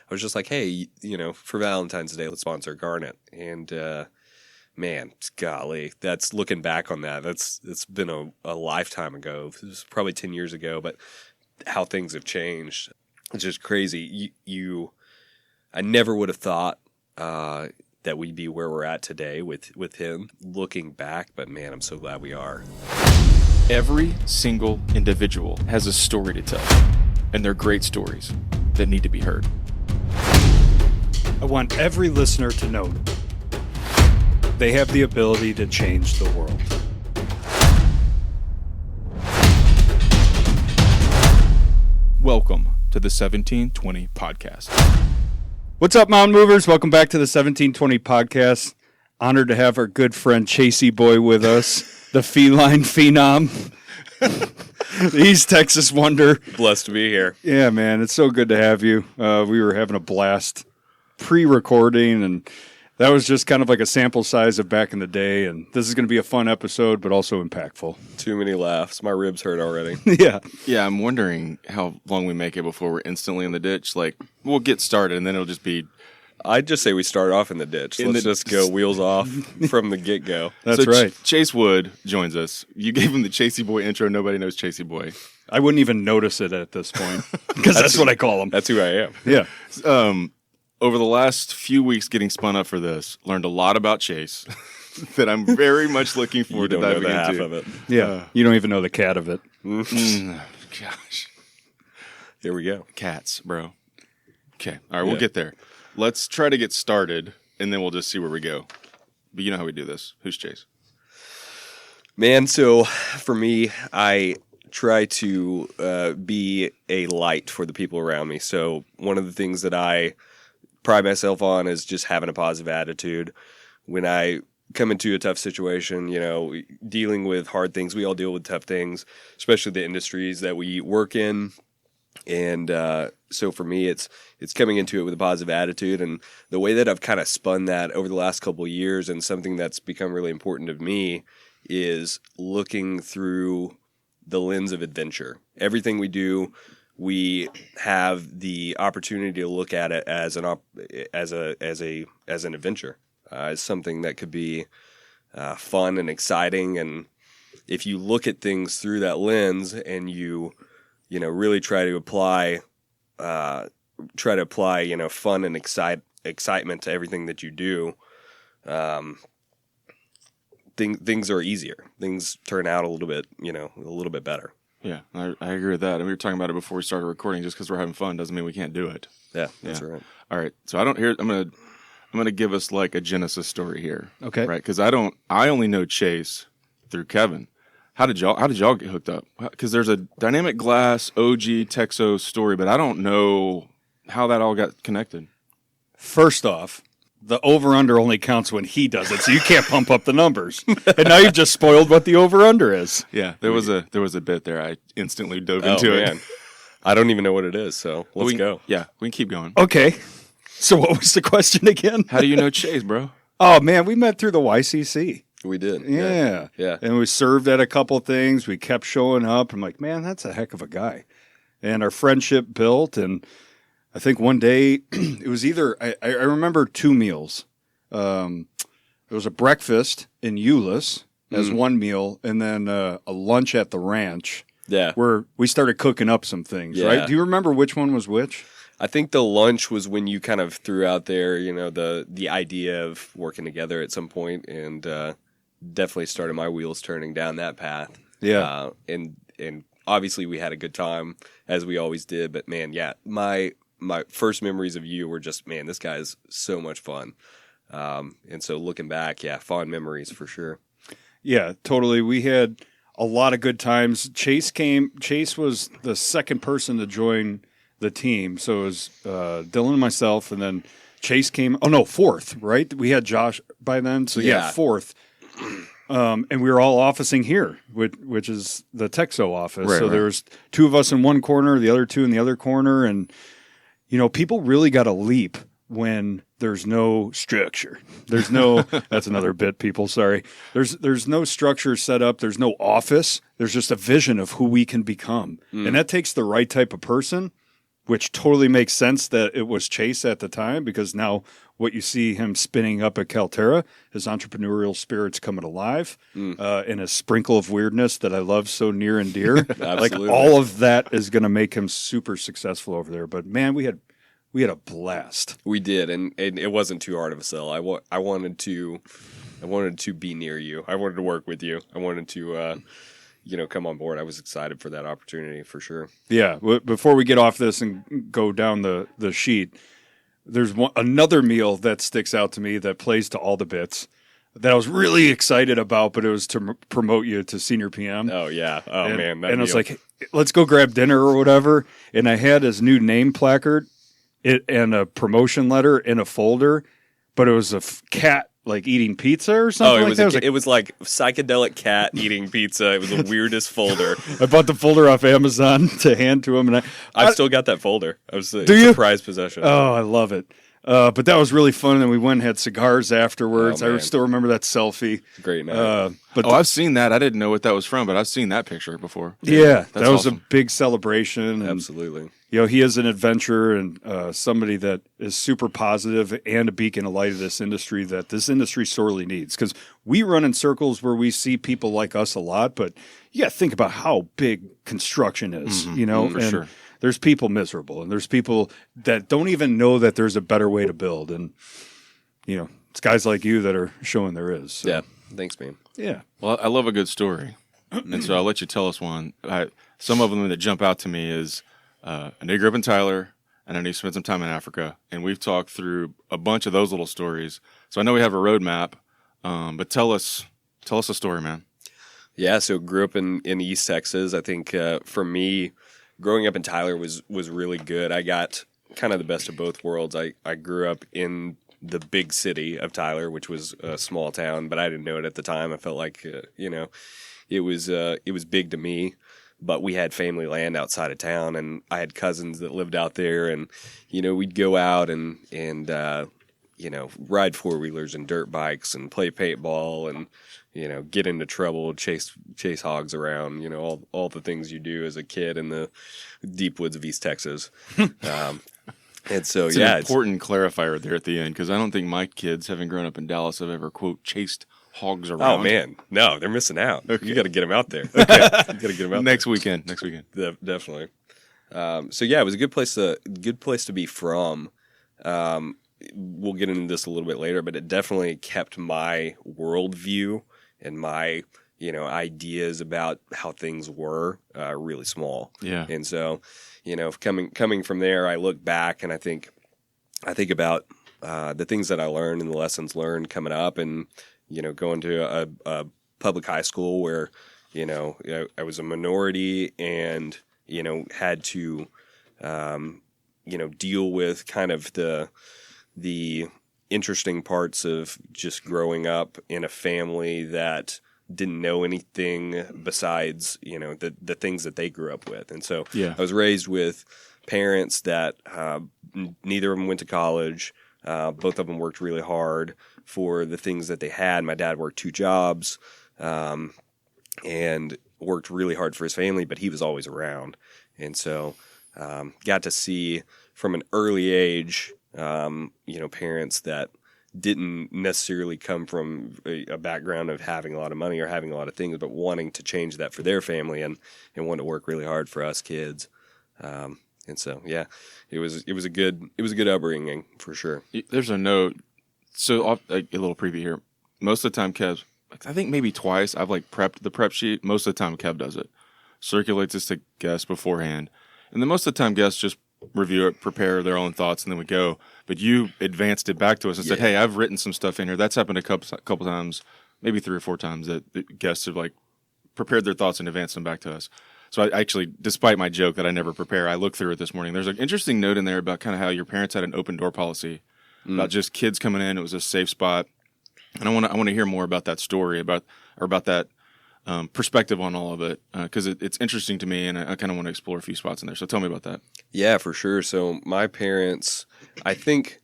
I was just like, hey, for Valentine's Day, let's sponsor Garnet. And man, golly, that's looking back on that. It's been a lifetime ago. It was probably 10 years ago, but how things have changed. It's just crazy. I never would have thought that we'd be where we're at today with him looking back, but man, I'm so glad we are. Every single individual has a story to tell, and they're great stories that need to be heard. I want every listener to know they have the ability to change the world. Welcome to the 1720 Podcast. What's up, Mountain Movers? Welcome back to the 1720 Podcast. Honored to have our good friend Chasey Boy with us, the feline phenom. The East Texas Wonder. Blessed to be here. Yeah, man, it's so good to have you. We were having a blast pre-recording, and that was just kind of like a sample size of back in the day, and this is going to be a fun episode, but also impactful. Too many laughs. My ribs hurt already. Yeah, I'm wondering how long we make it before we're instantly in the ditch. Like, we'll get started, and then it'll just be... I'd just say we start off in the ditch. Let's just go wheels off from the get-go. That's right. Chase Wood joins us. You gave him the Chasey Boy intro. Nobody knows Chasey Boy. I wouldn't even notice it at this point, because that's what I call him. That's who I am. Yeah. Over the last few weeks getting spun up for this, learned a lot about Chase that I'm very much looking forward to diving into. Half of it. Yeah. You don't even know the cat of it. Gosh. Here we go. Cats, bro. Okay. All right, we'll get there. Let's try to get started, and then we'll just see where we go. But you know how we do this. Who's Chase? Man, so for me, I try to be a light for the people around me. So one of the things that I pride myself on is just having a positive attitude. When I come into a tough situation, dealing with hard things, we all deal with tough things, especially the industries that we work in. And so for me, it's coming into it with a positive attitude. And the way that I've kind of spun that over the last couple of years, and something that's become really important to me, is looking through the lens of adventure. Everything we do, we have the opportunity to look at it as an adventure, as something that could be fun and exciting. And if you look at things through that lens, and you really try to apply fun and excitement to everything that you do, things are easier. Things turn out a little bit better. Yeah, I agree with that. And we were talking about it before we started recording. Just because we're having fun doesn't mean we can't do it. Yeah, that's right. All right. So I'm gonna give us like a Genesis story here. Okay. Right? Because I only know Chase through Kevin. How did y'all get hooked up? Because there's a Dynamic Glass OG Texo story, but I don't know how that all got connected. First off, the over-under only counts when he does it, so you can't pump up the numbers. And now you've just spoiled what the over-under is. Yeah, there was a bit there. I instantly dove into it. I don't even know what it is, so let's go. Yeah, we can keep going. Okay. So what was the question again? How do you know Chase, bro? Oh, man, we met through the YCC. We did. Yeah. And we served at a couple things. We kept showing up. I'm like, man, that's a heck of a guy. And our friendship built, and I think one day it was either, I remember two meals. There was a breakfast in Euless as one meal, and then a lunch at the ranch. Yeah. Where we started cooking up some things, right? Do you remember which one was which? I think the lunch was when you kind of threw out there, the idea of working together at some point, and definitely started my wheels turning down that path. Yeah. And obviously we had a good time, as we always did, but man, yeah, my first memories of you were just, man, this guy is so much fun. And so looking back, yeah, fond memories for sure. Yeah, totally. We had a lot of good times. Chase was the second person to join the team. So it was Dylan and myself, and then Chase came. Oh, no, fourth, right? We had Josh by then. So, yeah fourth. And we were all officing here, which is the Texo office. Right, so there was two of us in one corner, the other two in the other corner. And, people really got to leap when there's no structure. There's no, that's another bit, people, sorry. There's no structure set up. There's no office. There's just a vision of who we can become. And that takes the right type of person. which totally makes sense that it was Chase at the time, because now what you see him spinning up at Kalterra, his entrepreneurial spirit's coming alive, and a sprinkle of weirdness that I love so near and dear. Like all of that is going to make him super successful over there. But man, we had a blast. We did, and it wasn't too hard of a sell. I wanted to be near you. I wanted to work with you. I wanted to come on board. I was excited for that opportunity for sure. Yeah. Before we get off this and go down the sheet, there's another meal that sticks out to me that plays to all the bits that I was really excited about, but it was to promote you to senior PM. Oh, yeah. Oh, man. And I was like, let's go grab dinner or whatever. And I had his new name placard and a promotion letter in a folder, but it was a cat like eating pizza or something. It was like psychedelic cat eating pizza. It was the weirdest folder. I bought the folder off Amazon to hand to him, and I've still got that folder. It's a prized possession. Oh, I love it. But that was really fun, and we went and had cigars afterwards. I still remember that selfie. Great night. I've seen that. I didn't know what that was from, but I've seen that picture before. Yeah, that was awesome. a big celebration. And, absolutely. He is an adventurer and somebody that is super positive and a beacon of light of this industry that this industry sorely needs. Because we run in circles where we see people like us a lot, but you got to think about how big construction is, for sure. There's people miserable, and there's people that don't even know that there's a better way to build. And, it's guys like you that are showing there is. So. Yeah. Thanks, man. Yeah. Well, I love a good story. And so I'll let you tell us one. Some of them that jump out to me is I know you grew up in Tyler, and I know you spent some time in Africa. And we've talked through a bunch of those little stories. So I know we have a roadmap, but tell us a story, man. Yeah, so grew up in East Texas. I think for me, growing up in Tyler was really good. I got kind of the best of both worlds. I grew up in the big city of Tyler, which was a small town, but I didn't know it at the time. I felt like it was big to me. But we had family land outside of town, and I had cousins that lived out there, and we'd go out and ride 4-wheelers and dirt bikes and play paintball and get into trouble, chase hogs around, all the things you do as a kid in the deep woods of East Texas. And so, it's an important clarifier there at the end, because I don't think my kids, having grown up in Dallas, have ever, quote, chased hogs around. Oh, man. No, they're missing out. Okay. You got to get them out there. Okay. You got to get them out Next weekend. Definitely. It was a good place to be from. We'll get into this a little bit later, but it definitely kept my worldview and my ideas about how things were really small. Yeah. And so, coming from there, I look back and I think about the things that I learned and the lessons learned coming up, and going to a public high school where I was a minority and had to deal with kind of the interesting parts of just growing up in a family that didn't know anything besides the things that they grew up with. And so I was raised with parents that neither of them went to college. Both of them worked really hard for the things that they had. My dad worked 2 jobs and worked really hard for his family, but he was always around. And so got to see from an early age parents that didn't necessarily come from a background of having a lot of money or having a lot of things, but wanting to change that for their family and wanting to work really hard for us kids. And so, it was a good upbringing for sure. There's a note. So a little preview here. Most of the time, Kev, I think maybe twice, I've prepped the prep sheet. Most of the time, Kev does it. Circulates this to guests beforehand. And then most of the time, guests just review it, prepare their own thoughts, and then we go. But you advanced it back to us and said, hey, I've written some stuff in here. That's happened a couple times, maybe 3 or 4 times, that the guests have prepared their thoughts and advanced them back to us. So I actually, despite my joke that I never prepare, I looked through it this morning. There's an interesting note in there about kind of how your parents had an open door policy about just kids coming in. It was a safe spot. And I want to hear more about that story, about that perspective on all of it, because it's interesting to me, and I kind of want to explore a few spots in there. So tell me about that. Yeah, for sure. So my parents, I think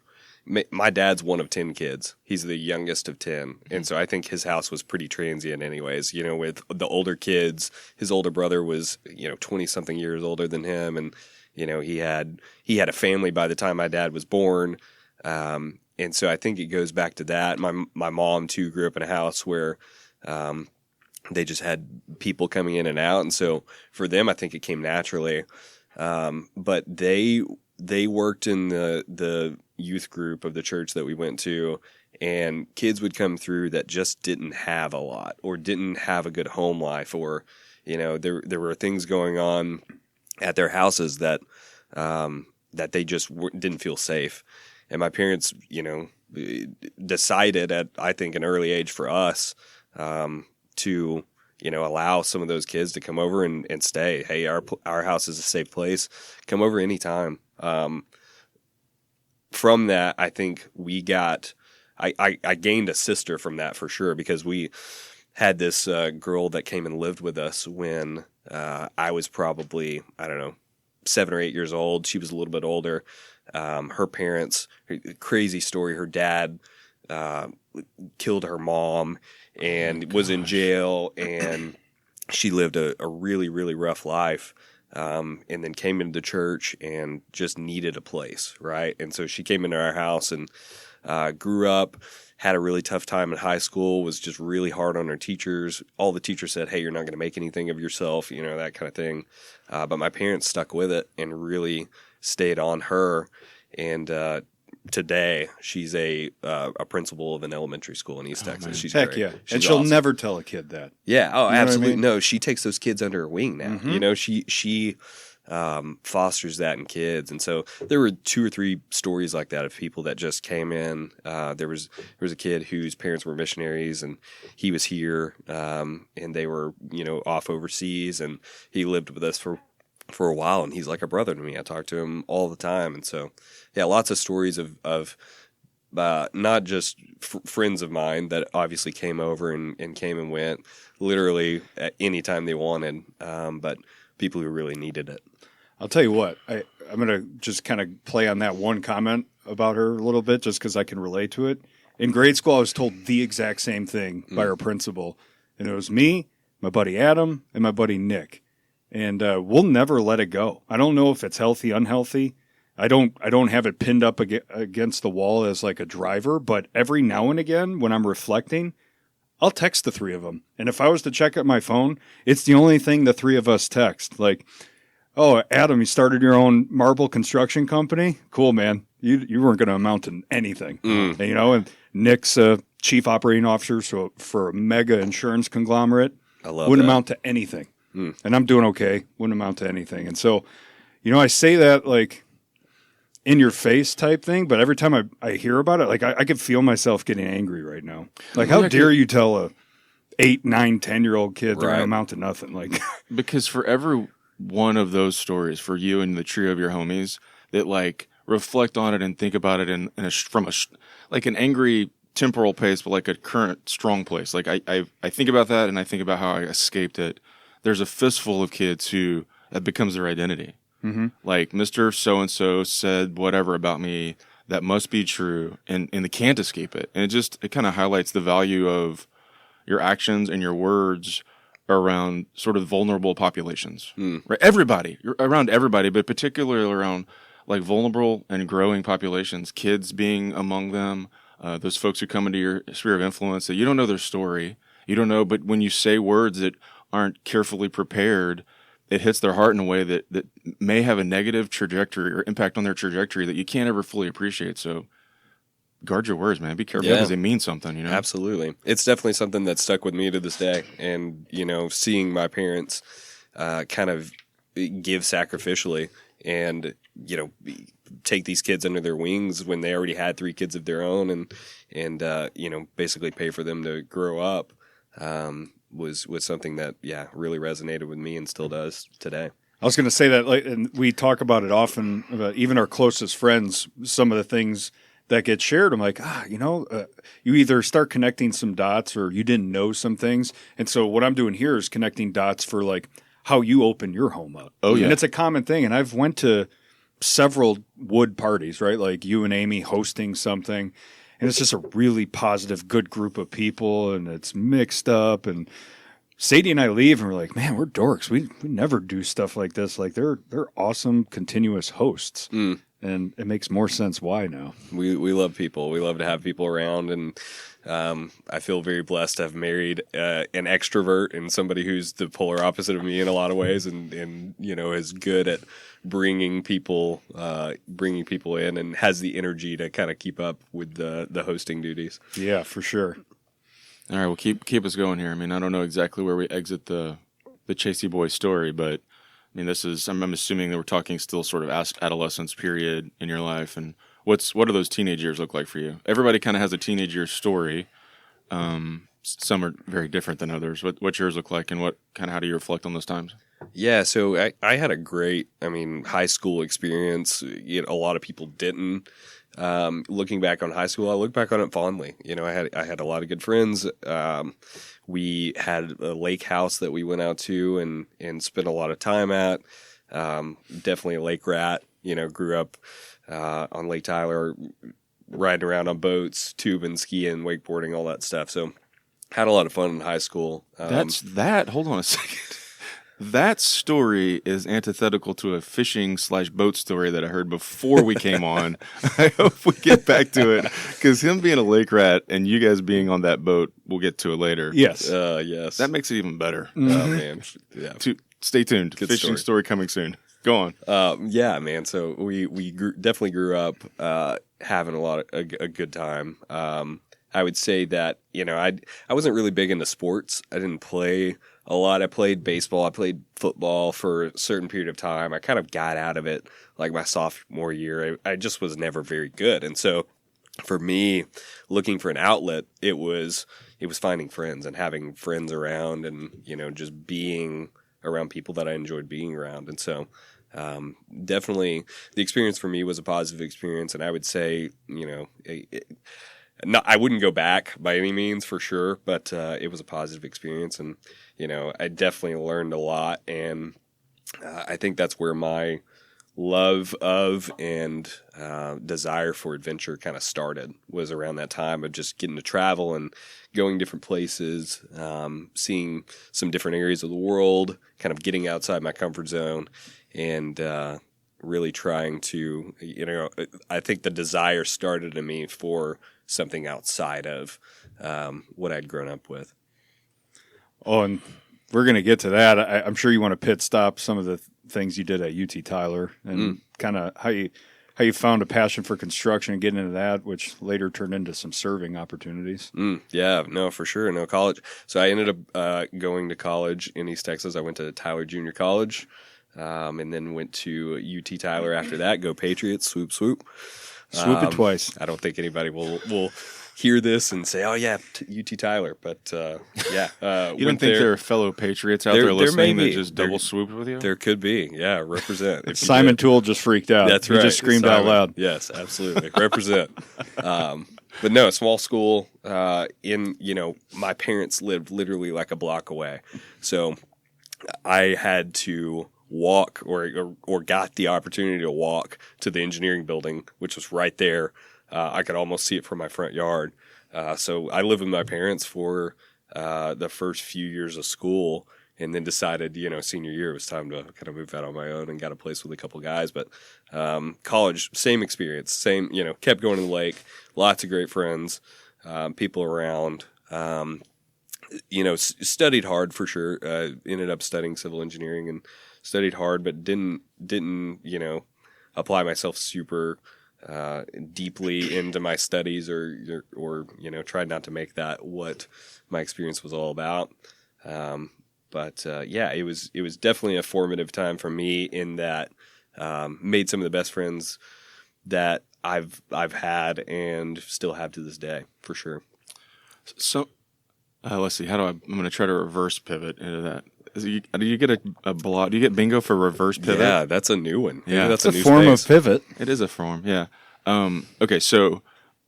my dad's one of 10 kids. He's the youngest of 10. And so I think his house was pretty transient anyways, with the older kids. His older brother was, 20-something years older than him. And, he had a family by the time my dad was born. And so I think it goes back to that. My mom too grew up in a house where, they just had people coming in and out. And so for them, I think it came naturally. But they worked in the youth group of the church that we went to, and kids would come through that just didn't have a lot or didn't have a good home life, or, there were things going on at their houses that they just didn't feel safe. And my parents, decided at, I think, an early age for us, to, allow some of those kids to come over and stay. Hey, our house is a safe place. Come over anytime. From that, I think I gained a sister from that for sure, because we had this girl that came and lived with us when I was probably, 7 or 8 years old. She was a little bit older. Her parents, crazy story. Her dad killed her mom and was in jail, and she lived a really, really rough life. And then came into church and just needed a place, right? And so she came into our house and grew up, had a really tough time in high school, was just really hard on her teachers. All the teachers said, hey, you're not going to make anything of yourself, that kind of thing. But my parents stuck with it and really stayed on her. And today she's a principal of an elementary school in East Texas. Man. She's Heck great. yeah. She's And she'll awesome. never tell a kid that. Yeah. Oh, You know absolutely. what I mean? No, she takes those kids under her wing now. Mm-hmm. She fosters that in kids. And so there were 2 or 3 stories like that of people that just came in. There was a kid whose parents were missionaries, and he was here, and they were, off overseas, and he lived with us for a while, and he's like a brother to me. I talk to him all the time. And so, yeah, lots of stories of not just friends of mine that obviously came over and came and went literally at any time they wanted, but people who really needed it. I'll tell you what, I'm going to just kind of play on that one comment about her a little bit, just because I can relate to it. In grade school, I was told the exact same thing by our principal, and it was me, my buddy Adam, and my buddy Nick. And we'll never let it go. I don't know if it's healthy, unhealthy. I don't have it pinned up against the wall as like a driver, but every now and again when I'm reflecting, I'll text the 3 of them. And if I was to check at my phone, it's the only thing the 3 of us text. Like, oh, Adam, you started your own marble construction company? Cool, man. You weren't going to amount to anything. And, and Nick's chief operating officer for a mega insurance conglomerate. I love Wouldn't that. amount to anything. And I'm doing okay. Wouldn't amount to anything. And so, I say that like in your face type thing, but every time I hear about it, like I can feel myself getting angry right now. Like, how dare you tell a 8, 9, 10-year-old kid they're going to amount to nothing? Like, because for every one of those stories, for you and the trio of your homies that like reflect on it and think about it from an angry temporal pace, but like a current strong place. Like I think about that, and I think about how I escaped it. There's a fistful of kids who that becomes their identity. Mm-hmm. Like Mr. So-and-so said whatever about me that must be true, and they can't escape it. And it kind of highlights the value of your actions and your words around sort of vulnerable populations. Right? You're around everybody, but particularly around like vulnerable and growing populations, kids being among them, those folks who come into your sphere of influence that you don't know their story. You don't know, but when you say words that aren't carefully prepared, it hits their heart in a way that may have a negative trajectory or impact on their trajectory that you can't ever fully appreciate. So guard your words, man. Be careful because they mean something, Absolutely. It's definitely something that stuck with me to this day. And, seeing my parents kind of give sacrificially and, take these kids under their wings when they already had 3 kids of their own and basically pay for them to grow up. Was something that, really resonated with me and still does today. I was going to say that, and we talk about it often, even our closest friends, some of the things that get shared. I'm like, you either start connecting some dots or you didn't know some things. And so what I'm doing here is connecting dots for like how you open your home up. Oh, yeah. And it's a common thing. And I've went to several wood parties, right? Like you and Amy hosting something. And it's just a really positive, good group of people, and it's mixed up and Sadie and I leave and we're like, man, we're dorks. We never do stuff like this. Like they're awesome, continuous hosts. And it makes more sense why now. We love people. We love to have people around, and I feel very blessed to have married an extrovert and somebody who's the polar opposite of me in a lot of ways, and is good at bringing people in and has the energy to kind of keep up with the hosting duties. Yeah, for sure. All right, well, keep us going here. I mean, I don't know exactly where we exit the Chasey Boy story, but I mean, I'm assuming that we're talking still sort of adolescence period in your life, and what do those teenage years look like for you? Everybody kind of has a teenage year story. Some are very different than others. What's yours look like, and how do you reflect on those times? Yeah, so I had a great, high school experience. A lot of people didn't. Looking back on high school, I look back on it fondly. I had a lot of good friends. We had a lake house that we went out to and spent a lot of time at. Definitely a lake rat. Grew up on Lake Tyler, riding around on boats, tubing, skiing, wakeboarding, all that stuff. So had a lot of fun in high school. Hold on a second. That story is antithetical to a fishing/boat story that I heard before we came on. I hope we get back to it, because him being a lake rat and you guys being on that boat, we'll get to it later. Yes. Yes. That makes it even better. Oh, man. Yeah. Stay tuned. Good Fishing story coming soon. Go on. Yeah, man. So we definitely grew up having a good time. I would say that, I wasn't really big into sports. I didn't play a lot. I played baseball. I played football for a certain period of time. I kind of got out of it like my sophomore year. I just was never very good. And so for me, looking for an outlet, it was finding friends and having friends around and, just being around people that I enjoyed being around. And so definitely the experience for me was a positive experience. And I would say, I wouldn't go back by any means for sure, but it was a positive experience. And, I definitely learned a lot. And I think that's where my love of and desire for adventure kind of started, was around that time of just getting to travel and going different places, seeing some different areas of the world, kind of getting outside my comfort zone, and really trying to, I think the desire started in me for something outside of what I'd grown up with. Oh, and we're going to get to that. I'm sure you want to pit stop some of the things you did at UT Tyler and kind of how you found a passion for construction and getting into that, which later turned into some serving opportunities. Yeah, no, for sure. No, college. So I ended up going to college in East Texas. I went to Tyler Junior College, and then went to UT Tyler after that. Go Patriots! Swoop, swoop. Swoop it twice. I don't think anybody will hear this and say, "Oh yeah, UT Tyler," but yeah. You don't think there are fellow Patriots out there listening that just double swooped with you? There could be. Yeah, represent. Simon Toole just freaked out. That's he right. Just screamed Simon. out loud. Yes, absolutely. Represent. But no, small school. My parents lived literally like a block away, so I had to walk or got the opportunity to walk to the engineering building, which was right there. I could almost see it from my front yard. So I lived with my parents for the first few years of school, and then decided, senior year it was time to kind of move out on my own and got a place with a couple guys. But college, same experience, kept going to the lake, lots of great friends, people around. Studied hard for sure. Ended up studying civil engineering and studied hard, but didn't apply myself super deeply into my studies or tried not to make that what my experience was all about. But it was definitely a formative time for me in that made some of the best friends that I've had and still have to this day, for sure. So let's see. I'm going to try to reverse pivot into that. Do you get a block? Do you get bingo for reverse pivot? Yeah, that's a new one. Yeah, that's a form of pivot. It is a form. Yeah. Okay, so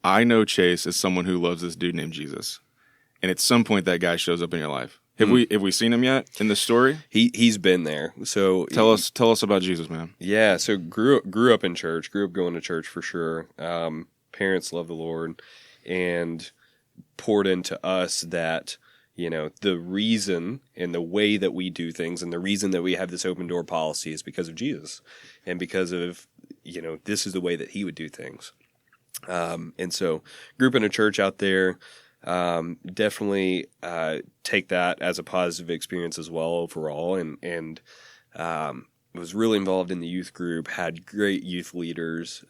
I know Chase is someone who loves this dude named Jesus, and at some point that guy shows up in your life. Have we seen him yet in the story? He's been there. So tell us about Jesus, man. Yeah. So grew up in church. Grew up going to church for sure. Parents love the Lord, and poured into us that the reason and the way that we do things and the reason that we have this open door policy is because of Jesus and because of, this is the way that he would do things. And so group in a church out there, definitely, take that as a positive experience as well overall. And was really involved in the youth group, had great youth leaders,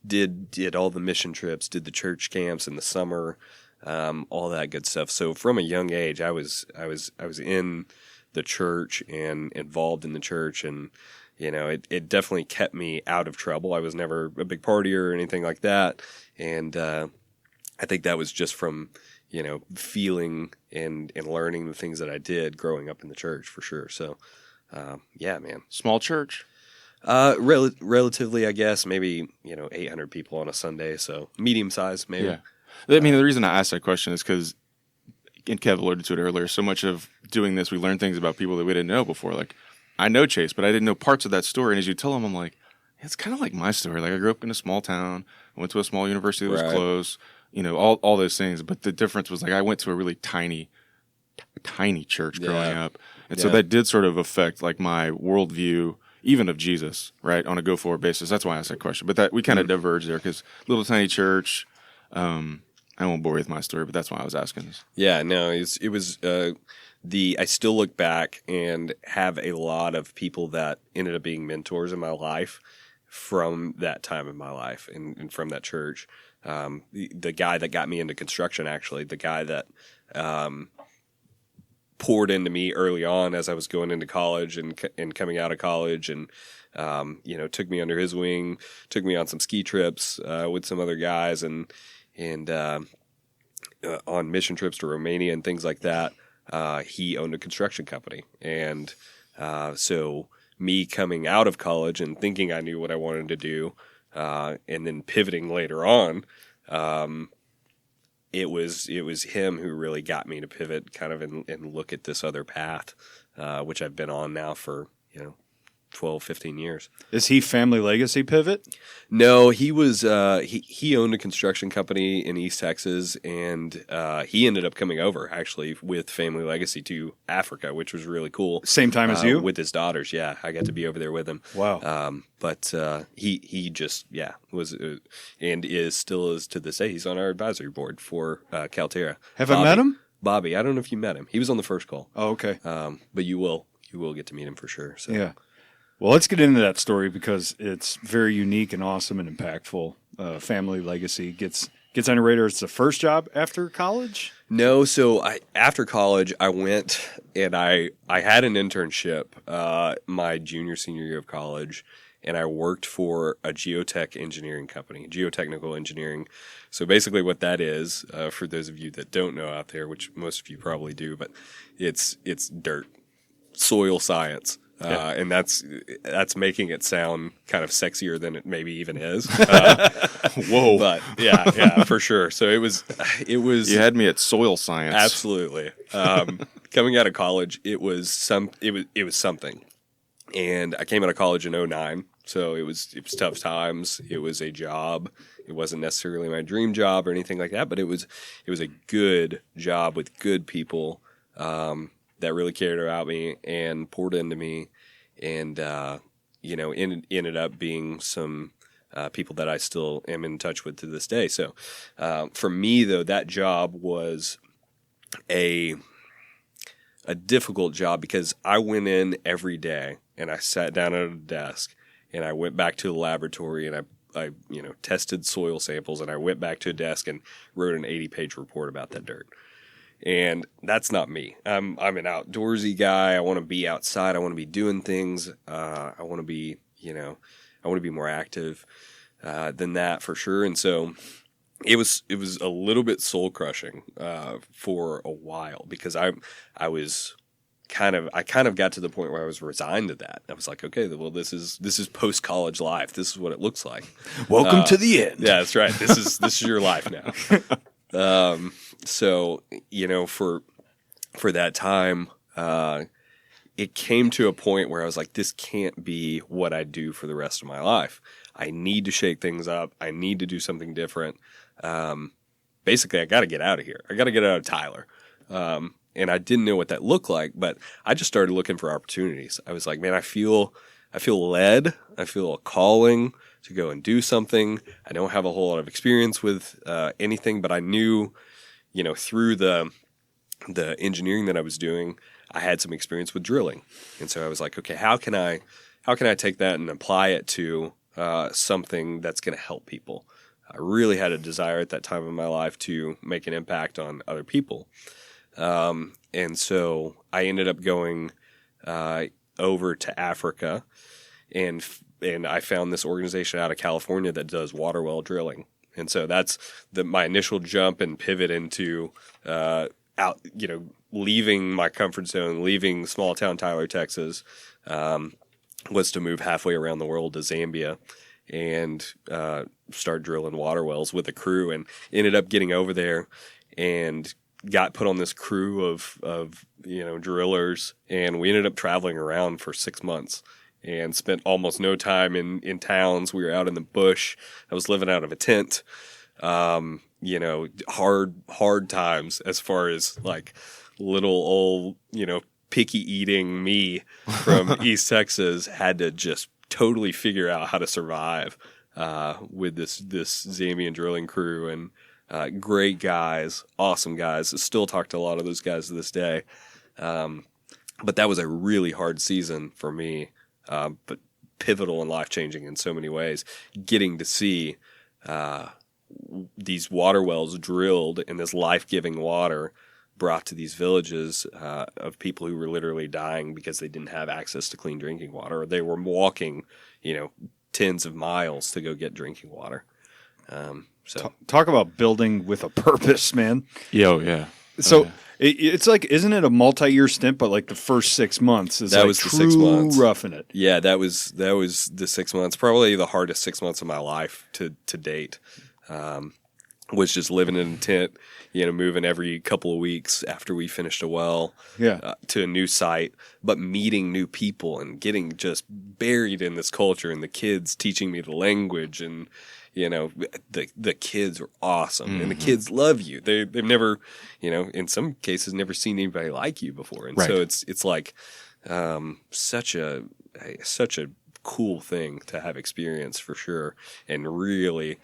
did all the mission trips, did the church camps in the summer, all that good stuff. So from a young age, I was in the church and involved in the church, and it definitely kept me out of trouble. I was never a big partier or anything like that, and I think that was just from feeling and learning the things that I did growing up in the church for sure. So yeah, man. Small church. Relatively, I guess, maybe 800 people on a Sunday, so medium size maybe. Yeah. I mean, the reason I asked that question is because, and Kev alluded to it earlier, so much of doing this, we learn things about people that we didn't know before. Like, I know Chase, but I didn't know parts of that story. And as you tell him, I'm like, it's kind of like my story. Like, I grew up in a small town, I went to a small university that was close, all those things. But the difference was, like, I went to a really tiny church growing up. And so that did sort of affect, like, my worldview, even of Jesus, right, on a go-forward basis. That's why I asked that question. But that we kind of diverged there because little tiny church. I won't bore you with my story, but that's why I was asking this. Yeah, no, it was I still look back and have a lot of people that ended up being mentors in my life from that time in my life and from that church. The guy that got me into construction, actually, the guy that poured into me early on as I was going into college and coming out of college, and took me under his wing, took me on some ski trips with some other guys, and on mission trips to Romania and things like that. He owned a construction company. And so me coming out of college and thinking I knew what I wanted to do, and then pivoting later on, it was him who really got me to pivot kind of and look at this other path, which I've been on now for, 12, 15 years. Is he family legacy pivot? No, he was he owned a construction company in East Texas, and he ended up coming over actually with family legacy to Africa, which was really cool. Same time as you? With his daughters. Yeah, I got to be over there with him. Wow. But he just was and still is to this day. He's on our advisory board for Kalterra. Have I met him? Bobby, I don't know if you met him. He was on the first call. Oh, okay. But you will get to meet him for sure. So. Yeah. Well, let's get into that story because it's very unique and awesome and impactful. Family legacy gets on your radar. It's the first job after college? No, so after college, I went and I had an internship my senior year of college, and I worked for a geotech engineering company, geotechnical engineering. So basically what that is, for those of you that don't know out there, which most of you probably do, but it's dirt, soil science. And that's making it sound kind of sexier than it maybe even is. Whoa! But yeah, for sure. So it was. You had me at soil science. Absolutely. Coming out of college, it was something. And I came out of college in 2009, so it was tough times. It was a job. It wasn't necessarily my dream job or anything like that, but it was a good job with good people. That really cared about me and poured into me, and ended up being some people that I still am in touch with to this day. So for me, though, that job was a difficult job because I went in every day and I sat down at a desk and I went back to the laboratory and I tested soil samples, and I went back to a desk and wrote an 80-page report about that dirt. And that's not me. I'm an outdoorsy guy. I want to be outside. I want to be doing things. I want to be, more active than that for sure. And so it was a little bit soul crushing for a while because I kind of got to the point where I was resigned to that. I was like, okay, well, this is post college life. This is what it looks like. Welcome to the end. Yeah, that's right. This is your life now. So, for that time, it came to a point where I was like, this can't be what I do for the rest of my life. I need to shake things up. I need to do something different. Basically, I got to get out of here. I got to get out of Tyler. And I didn't know what that looked like, but I just started looking for opportunities. I was like, man, I feel led. I feel a calling to go and do something. I don't have a whole lot of experience with anything, but I knew, through the engineering that I was doing, I had some experience with drilling. And so I was like, okay, how can I take that and apply it to something that's going to help people? I really had a desire at that time in my life to make an impact on other people. And so I ended up going over to Africa, and I found this organization out of California that does water well drilling. And so that's my initial jump and pivot into leaving my comfort zone, leaving small town Tyler, Texas, was to move halfway around the world to Zambia and start drilling water wells with a crew, and ended up getting over there and got put on this crew of drillers, and we ended up traveling around for 6 months and spent almost no time in towns. We were out in the bush. I was living out of a tent. Hard times as far as like little old, picky eating me from East Texas had to just totally figure out how to survive with this Zambian drilling crew, and great guys, awesome guys. I still talk to a lot of those guys to this day. But that was a really hard season for me, but pivotal and life-changing in so many ways. Getting to see these water wells drilled and this life-giving water brought to these villages of people who were literally dying because they didn't have access to clean drinking water, or they were walking, tens of miles to go get drinking water. So talk about building with a purpose, man. Yeah. So it's like, isn't it a multi-year stint? But like the first 6 months is was the 6 months. Roughing it. Yeah, that was the 6 months. Probably the hardest 6 months of my life to date. Was just living in a tent, moving every couple of weeks after we finished a well, to a new site, but meeting new people and getting just buried in this culture, and the kids teaching me the language, and the kids are awesome, and the kids love you. They've never, in some cases, never seen anybody like you before, and so it's like such a cool thing to have experienced for sure, and really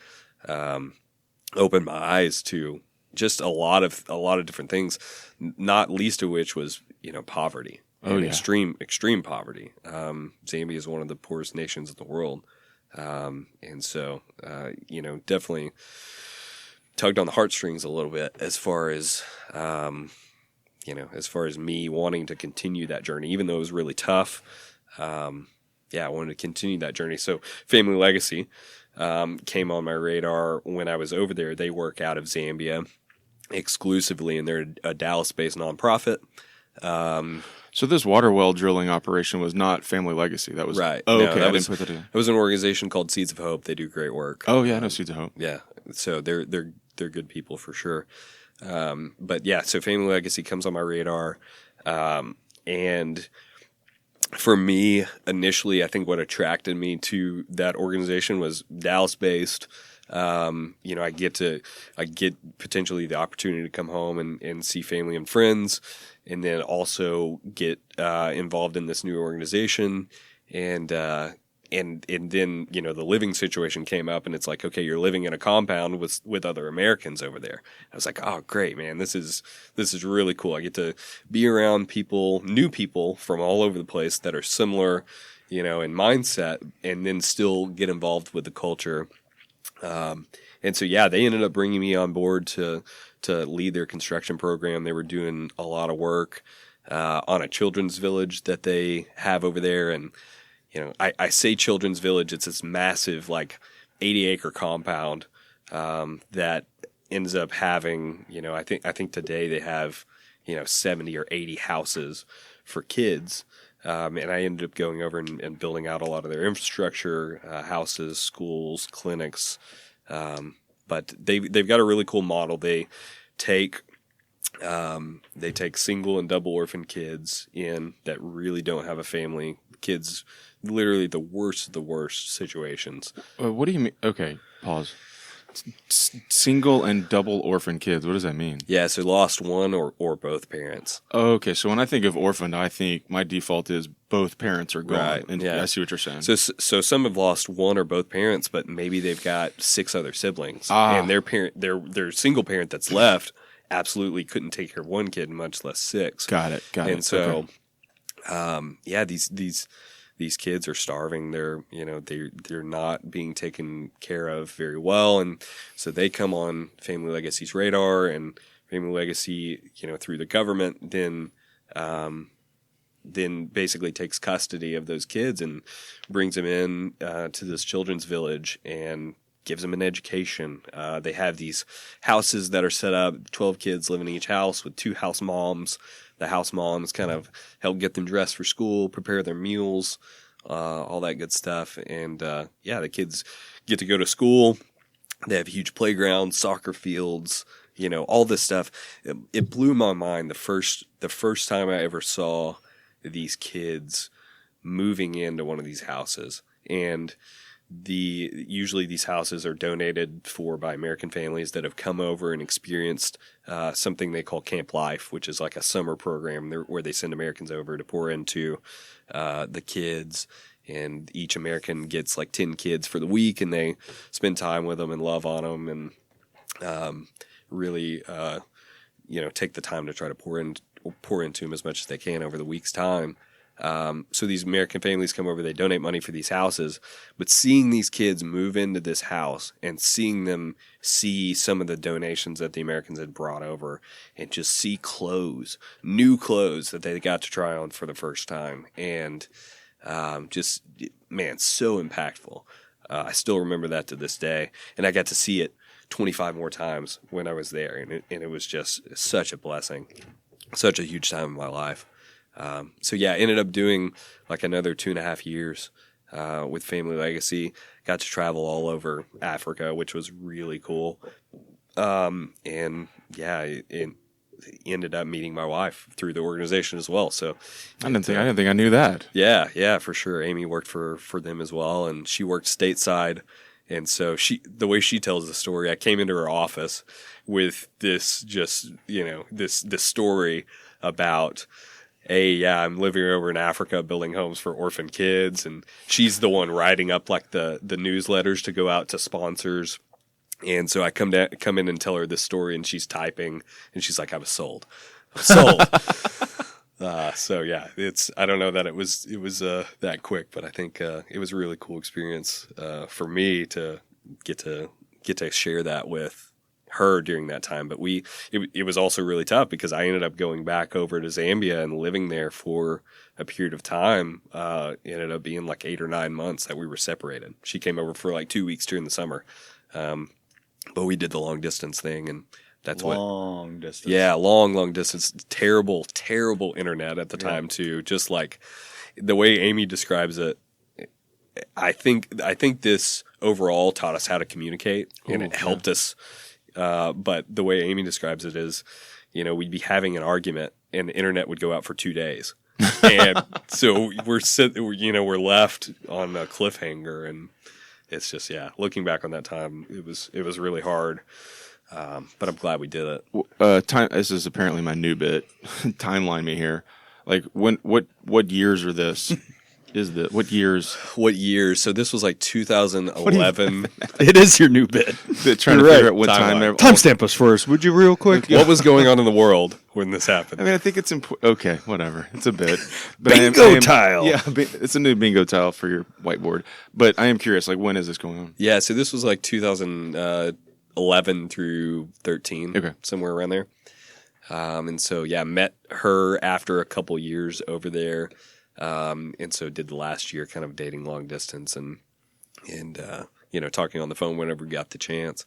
opened my eyes to just a lot of different things, not least of which was poverty. Extreme poverty. Zambia is one of the poorest nations in the world. And so, definitely tugged on the heartstrings a little bit as far as me wanting to continue that journey, even though it was really tough. I wanted to continue that journey. So Family Legacy, came on my radar when I was over there. They work out of Zambia exclusively, and they're a Dallas-based nonprofit. So this water well drilling operation was not Family Legacy. That was right. Oh, no, okay. That was an organization called Seeds of Hope. They do great work. Oh yeah, I know Seeds of Hope. Yeah, so they're good people for sure. But yeah, so Family Legacy comes on my radar, and for me initially, I think what attracted me to that organization was Dallas-based. I get potentially the opportunity to come home and see family and friends, and then also get involved in this new organization, and then the living situation came up, and it's like, okay, you're living in a compound with other Americans over there. I was like, oh great, man, this is really cool. I get to be around new people from all over the place that are similar, in mindset, and then still get involved with the culture. And so, they ended up bringing me on board to lead their construction program. They were doing a lot of work on a children's village that they have over there. And, I say children's village, it's this massive, 80-acre compound that ends up having, I think today they have, 70 or 80 houses for kids. And I ended up going over and building out a lot of their infrastructure, houses, schools, clinics. But they've got a really cool model. They take single and double orphan kids in that really don't have a family. Kids, literally the worst of the worst situations. What do you mean? Okay, pause. Single and double orphan kids. What does that mean? Yeah, so lost one or both parents. Oh, okay, so when I think of orphaned, I think my default is both parents are gone. Right, And yeah. I see what you're saying. So some have lost one or both parents, but maybe they've got 6 other siblings, Ah. and their single parent that's left absolutely couldn't take care of one kid, much less 6. Got it. And so, Okay. these kids are starving. They're not being taken care of very well, and so they come on Family Legacy's radar, and Family Legacy, through the government, then basically takes custody of those kids and brings them in to this children's village and gives them an education. They have these houses that are set up, 12 kids live in each house with 2 house moms. The house moms kind of help get them dressed for school, prepare their meals, all that good stuff. And the kids get to go to school. They have huge playgrounds, soccer fields, all this stuff. It blew my mind the first time I ever saw these kids moving into one of these houses. And usually these houses are donated for by American families that have come over and experienced something they call Camp Life, which is like a summer program where they send Americans over to pour into the kids. And each American gets like 10 kids for the week, and they spend time with them and love on them, and really take the time to try to pour into them as much as they can over the week's time. So these American families come over, they donate money for these houses, but seeing these kids move into this house and seeing them see some of the donations that the Americans had brought over and just see new clothes that they got to try on for the first time. And, so impactful. I still remember that to this day, and I got to see it 25 more times when I was there. And it was just such a blessing, such a huge time in my life. Ended up doing like another 2.5 years with Family Legacy. Got to travel all over Africa, which was really cool. Ended up meeting my wife through the organization as well. So I didn't think I knew that. Yeah, for sure. Amy worked for them as well, and she worked stateside. And so the way she tells the story, I came into her office with this this story about, I'm living over in Africa building homes for orphan kids, and she's the one writing up like the newsletters to go out to sponsors. And so I come in and tell her this story, and she's typing, and she's like, "I was sold." I don't know that it was that quick, but I think it was a really cool experience for me to get to share that with her during that time. But it was also really tough because I ended up going back over to Zambia and living there for a period of time. It ended up being like 8 or 9 months that we were separated. She came over for like 2 weeks during the summer. But we did the long distance thing, and that's long distance. Yeah, long distance. Terrible internet at the time too. Just like the way Amy describes it, I think this overall taught us how to communicate, and it helped us. But the way Amy describes it is, we'd be having an argument, and the internet would go out for 2 days, and so we're left on a cliffhanger, and it's just looking back on that time, it was really hard. But I'm glad we did it. This is apparently my new bit. Timeline me here. Like what years are this? What years? What years? So this was like 2011. It is your new bit. Trying to figure out what time. Timestamp us first, would you, real quick? What was going on in the world when this happened? I mean, I think it's important. Okay, whatever. It's a bit. But bingo tile. Yeah, it's a new bingo tile for your whiteboard. But I am curious, like, when is this going on? Yeah, so this was like 2011 through 13. Okay. Somewhere around there. And so, met her after a couple years over there. And so did the last year kind of dating long distance and talking on the phone whenever we got the chance.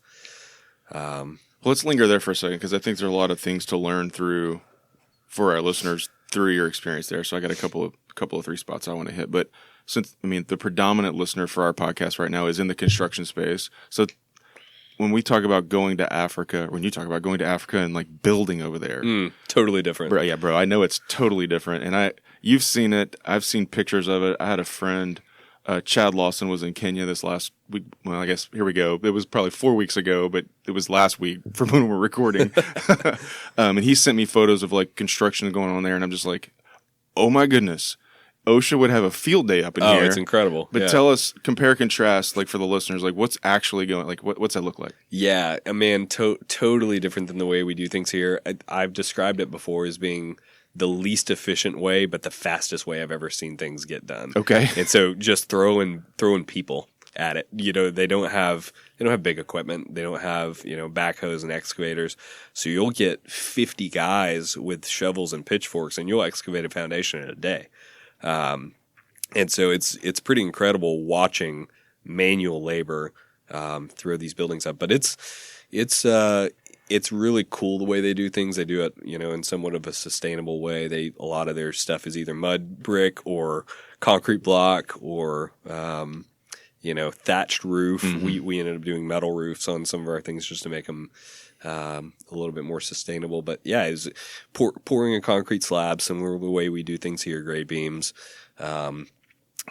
Well, let's linger there for a second because I think there's a lot of things to learn for our listeners through your experience there. So I got a couple of 3 spots I want to hit. But the predominant listener for our podcast right now is in the construction space. So when we talk about going to Africa, when you talk about going to Africa and like building over there, totally different. Bro, I know it's totally different. And you've seen it. I've seen pictures of it. I had a friend Chad Lawson was in Kenya this last week. Well, I guess here we go. It was probably 4 weeks ago, but it was last week from when we're recording. And he sent me photos of like construction going on there, and I'm just like, oh my goodness, OSHA would have a field day up in here. Oh, it's incredible. But tell us, compare, contrast, like for the listeners, like what's actually going, like what's that look like? Yeah, man, totally different than the way we do things here. I've described it before as being the least efficient way, but the fastest way I've ever seen things get done. Okay. And so just throwing people at it. You know, they don't have big equipment. They don't have, backhoes and excavators. So you'll get 50 guys with shovels and pitchforks, and you'll excavate a foundation in a day. And so it's pretty incredible watching manual labor throw these buildings up. But it's really cool the way they do things. They do it, in somewhat of a sustainable way. A lot of their stuff is either mud brick or concrete block or thatched roof. Mm-hmm. We ended up doing metal roofs on some of our things just to make them a little bit more sustainable. But yeah, it was pouring a concrete slab, similar to the way we do things here, grade beams,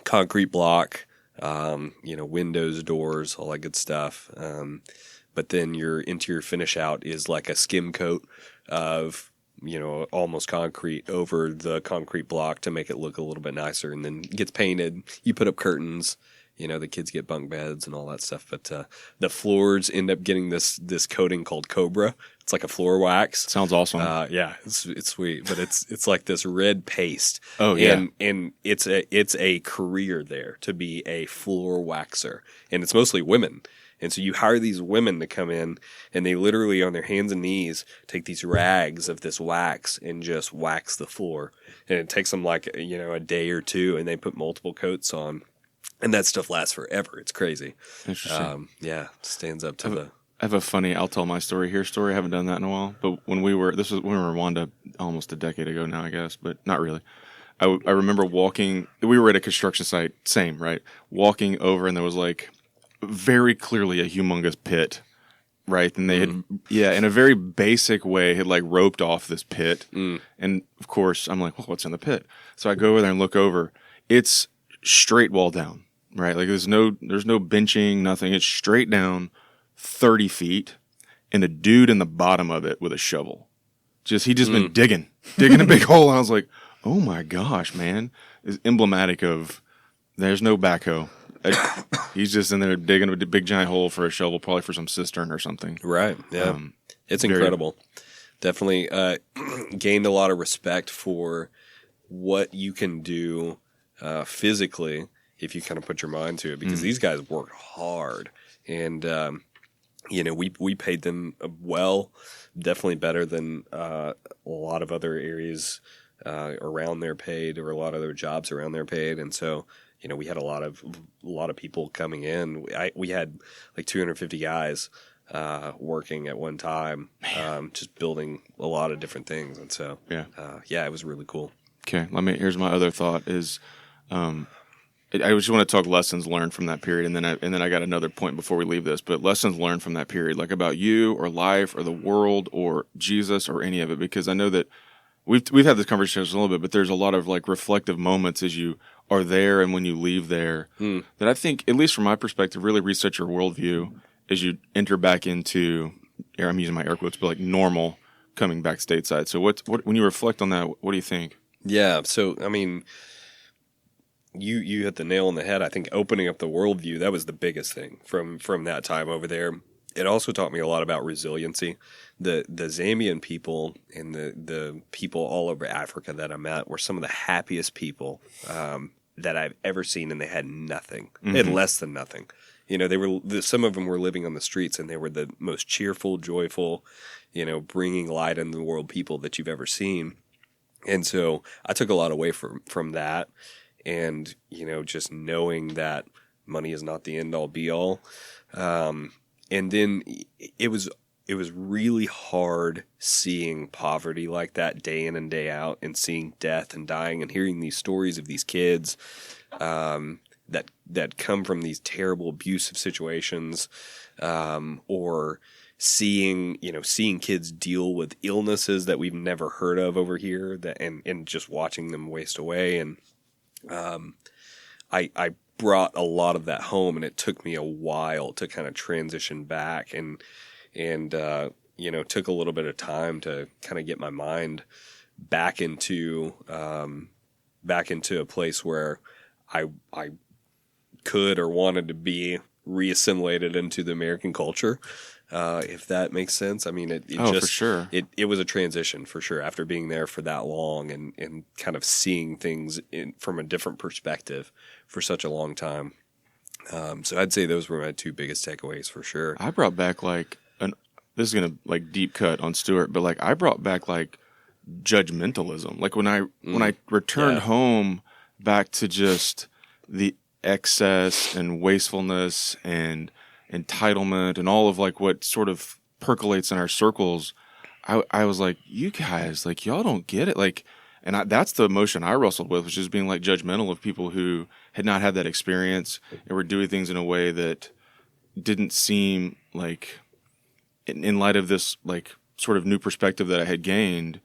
concrete block, windows, doors, all that good stuff. But then your interior finish out is like a skim coat of, almost concrete over the concrete block to make it look a little bit nicer, and then gets painted. You put up curtains, the kids get bunk beds and all that stuff. But the floors end up getting this coating called Cobra. It's like a floor wax. Sounds awesome. Yeah, it's sweet, but it's like this red paste. Oh yeah, and it's a career there to be a floor waxer, and it's mostly women. And so you hire these women to come in, and they literally on their hands and knees take these rags of this wax and just wax the floor. And it takes them like a day or two, and they put multiple coats on. And that stuff lasts forever. It's crazy. Interesting. Stands up to the. I have a funny, I'll tell my story here story. I haven't done that in a while. But when we were in Rwanda almost a decade ago now, I guess, but not really. I remember walking, we were at a construction site, same, right? Walking over, and there was like very clearly a humongous pit, right? And they had, in a very basic way, had like roped off this pit. And of course, I'm like, well, what's in the pit? So I go over there and look over. It's straight wall down, right? Like there's no benching, nothing. It's straight down 30 feet, and a dude in the bottom of it with a shovel. He just been digging a big hole. And I was like, oh my gosh, man. It's emblematic of there's no backhoe. He's just in there digging a big giant hole for a shovel, probably for some cistern or something. Right. Yeah. It's incredible. Definitely gained a lot of respect for what you can do physically if you kind of put your mind to it, because these guys work hard, and we paid them well, definitely better than a lot of other areas around there paid, or a lot of other jobs around there paid. And so we had a lot of people coming in. We had like 250 guys working at one time, just building a lot of different things. And so it was really cool. Okay, here's my other thought is, I just want to talk lessons learned from that period, and then I got another point before we leave this. But lessons learned from that period, like about you or life or the world or Jesus or any of it, because I know that we've had this conversation a little bit, but there's a lot of like reflective moments as you are there and when you leave there that I think, at least from my perspective, really reset your worldview as you enter back into, I'm using my air quotes, but like normal coming back stateside. So what when you reflect on that, what do you think? Yeah, so I mean, you hit the nail on the head. I think opening up the worldview, that was the biggest thing from that time over there. It also taught me a lot about resiliency. The Zambian people and the people all over Africa that I met were some of the happiest people that I've ever seen, and they had nothing. They had less than nothing. Some of them were living on the streets, and they were the most cheerful, joyful, bringing light into the world people that you've ever seen. And so I took a lot away from that. And, just knowing that money is not the end all be all. And then it was really hard seeing poverty like that day in and day out, and seeing death and dying, and hearing these stories of these kids that come from these terrible abusive situations, or seeing kids deal with illnesses that we've never heard of over here, and just watching them waste away. And I brought a lot of that home, and it took me a while to kind of transition back, and took a little bit of time to kind of get my mind back into a place where I could or wanted to be reassimilated into the American culture, if that makes sense. I mean, it just, for sure. It was a transition for sure after being there for that long and kind of seeing things from a different perspective for such a long time. So I'd say those were my two biggest takeaways for sure. I brought back this is going to deep cut on Stuart, but I brought back judgmentalism. Like when I returned home back to just the excess and wastefulness and entitlement and all of what sort of percolates in our circles, I was like, you guys, y'all don't get it. That's the emotion I wrestled with, was just being judgmental of people who had not had that experience and were doing things in a way that didn't seem in light of this sort of new perspective that I had gained,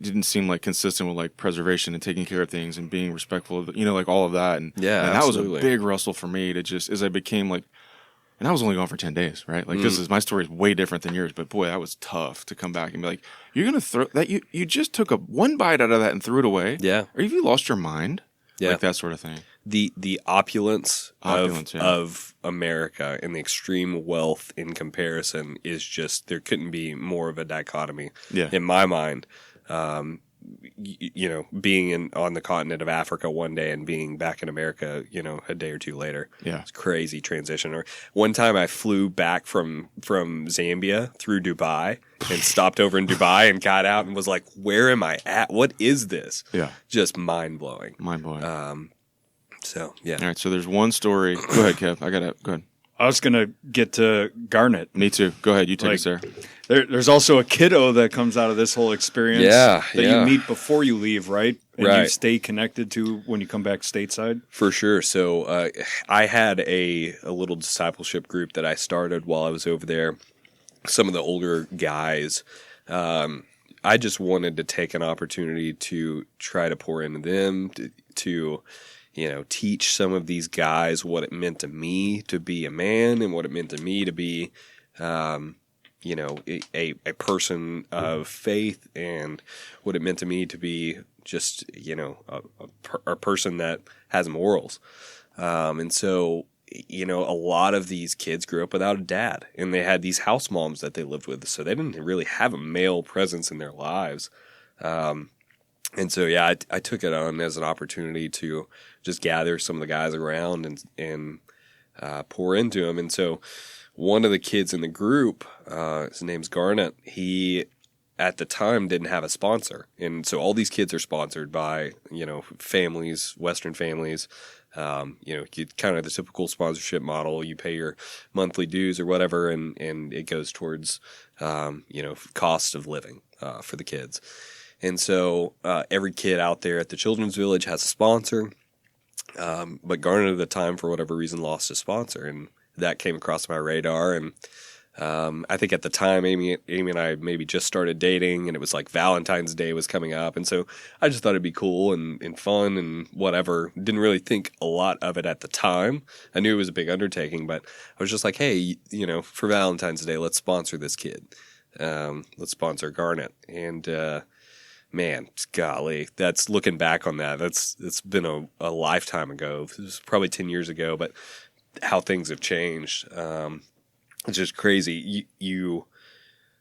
didn't seem consistent with preservation and taking care of things and being respectful of all of that. And that was a big wrestle for me to just, as I became and I was only gone for 10 days, right? My story is way different than yours, but boy, that was tough to come back and be you're going to throw that, you just took one bite out of that and threw it away. Yeah. Or have you lost your mind? Yeah. That sort of thing. The opulence of America and the extreme wealth in comparison is just, there couldn't be more of a dichotomy in my mind. Being on the continent of Africa one day and being back in America, a day or two later. Yeah. It's a crazy transition. Or one time I flew back from Zambia through Dubai and stopped over in Dubai and got out and was like, where am I at? What is this? Yeah. Just mind-blowing. So, yeah. All right, so there's one story. Go ahead, Kev. Go ahead. I was going to get to Garnet. Me too. Go ahead. You take us there. There's also a kiddo that comes out of this whole experience that you meet before you leave, right? And you stay connected to when you come back stateside? For sure. So I had a little discipleship group that I started while I was over there. Some of the older guys, I just wanted to take an opportunity to try to pour into them, to teach some of these guys what it meant to me to be a man and what it meant to me to be, a person of faith, and what it meant to me to be just, a person that has morals. And so, a lot of these kids grew up without a dad, and they had these house moms that they lived with, so they didn't really have a male presence in their lives. And so, I took it on as an opportunity to just gather some of the guys around and pour into them. And so one of the kids in the group, his name's Garnet, he at the time didn't have a sponsor. And so all these kids are sponsored by, families, Western families. Kind of the typical sponsorship model. You pay your monthly dues or whatever, and it goes towards, cost of living for the kids. And so every kid out there at the Children's Village has a sponsor, but Garnet at the time, for whatever reason, lost his sponsor, and that came across my radar. And I think at the time, Amy and I maybe just started dating, and it was Valentine's Day was coming up, and so I just thought it'd be cool and fun and whatever. Didn't really think a lot of it at the time. I knew it was a big undertaking, but I was just like, hey, for Valentine's Day, let's sponsor this kid. Let's sponsor Garnet. And man, golly, that's looking back on that. It's been a lifetime ago. It was probably 10 years ago, but how things have changed. It's just crazy.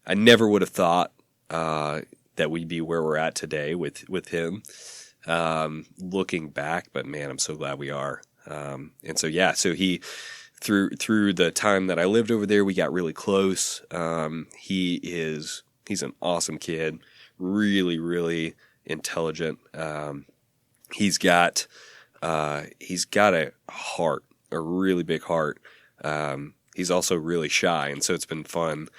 I never would have thought that we'd be where we're at today with him. Looking back, but man, I'm so glad we are. And so so he through the time that I lived over there, we got really close. He's an awesome kid. Really, really intelligent. He's got a heart, a really big heart. He's also really shy, and so it's been fun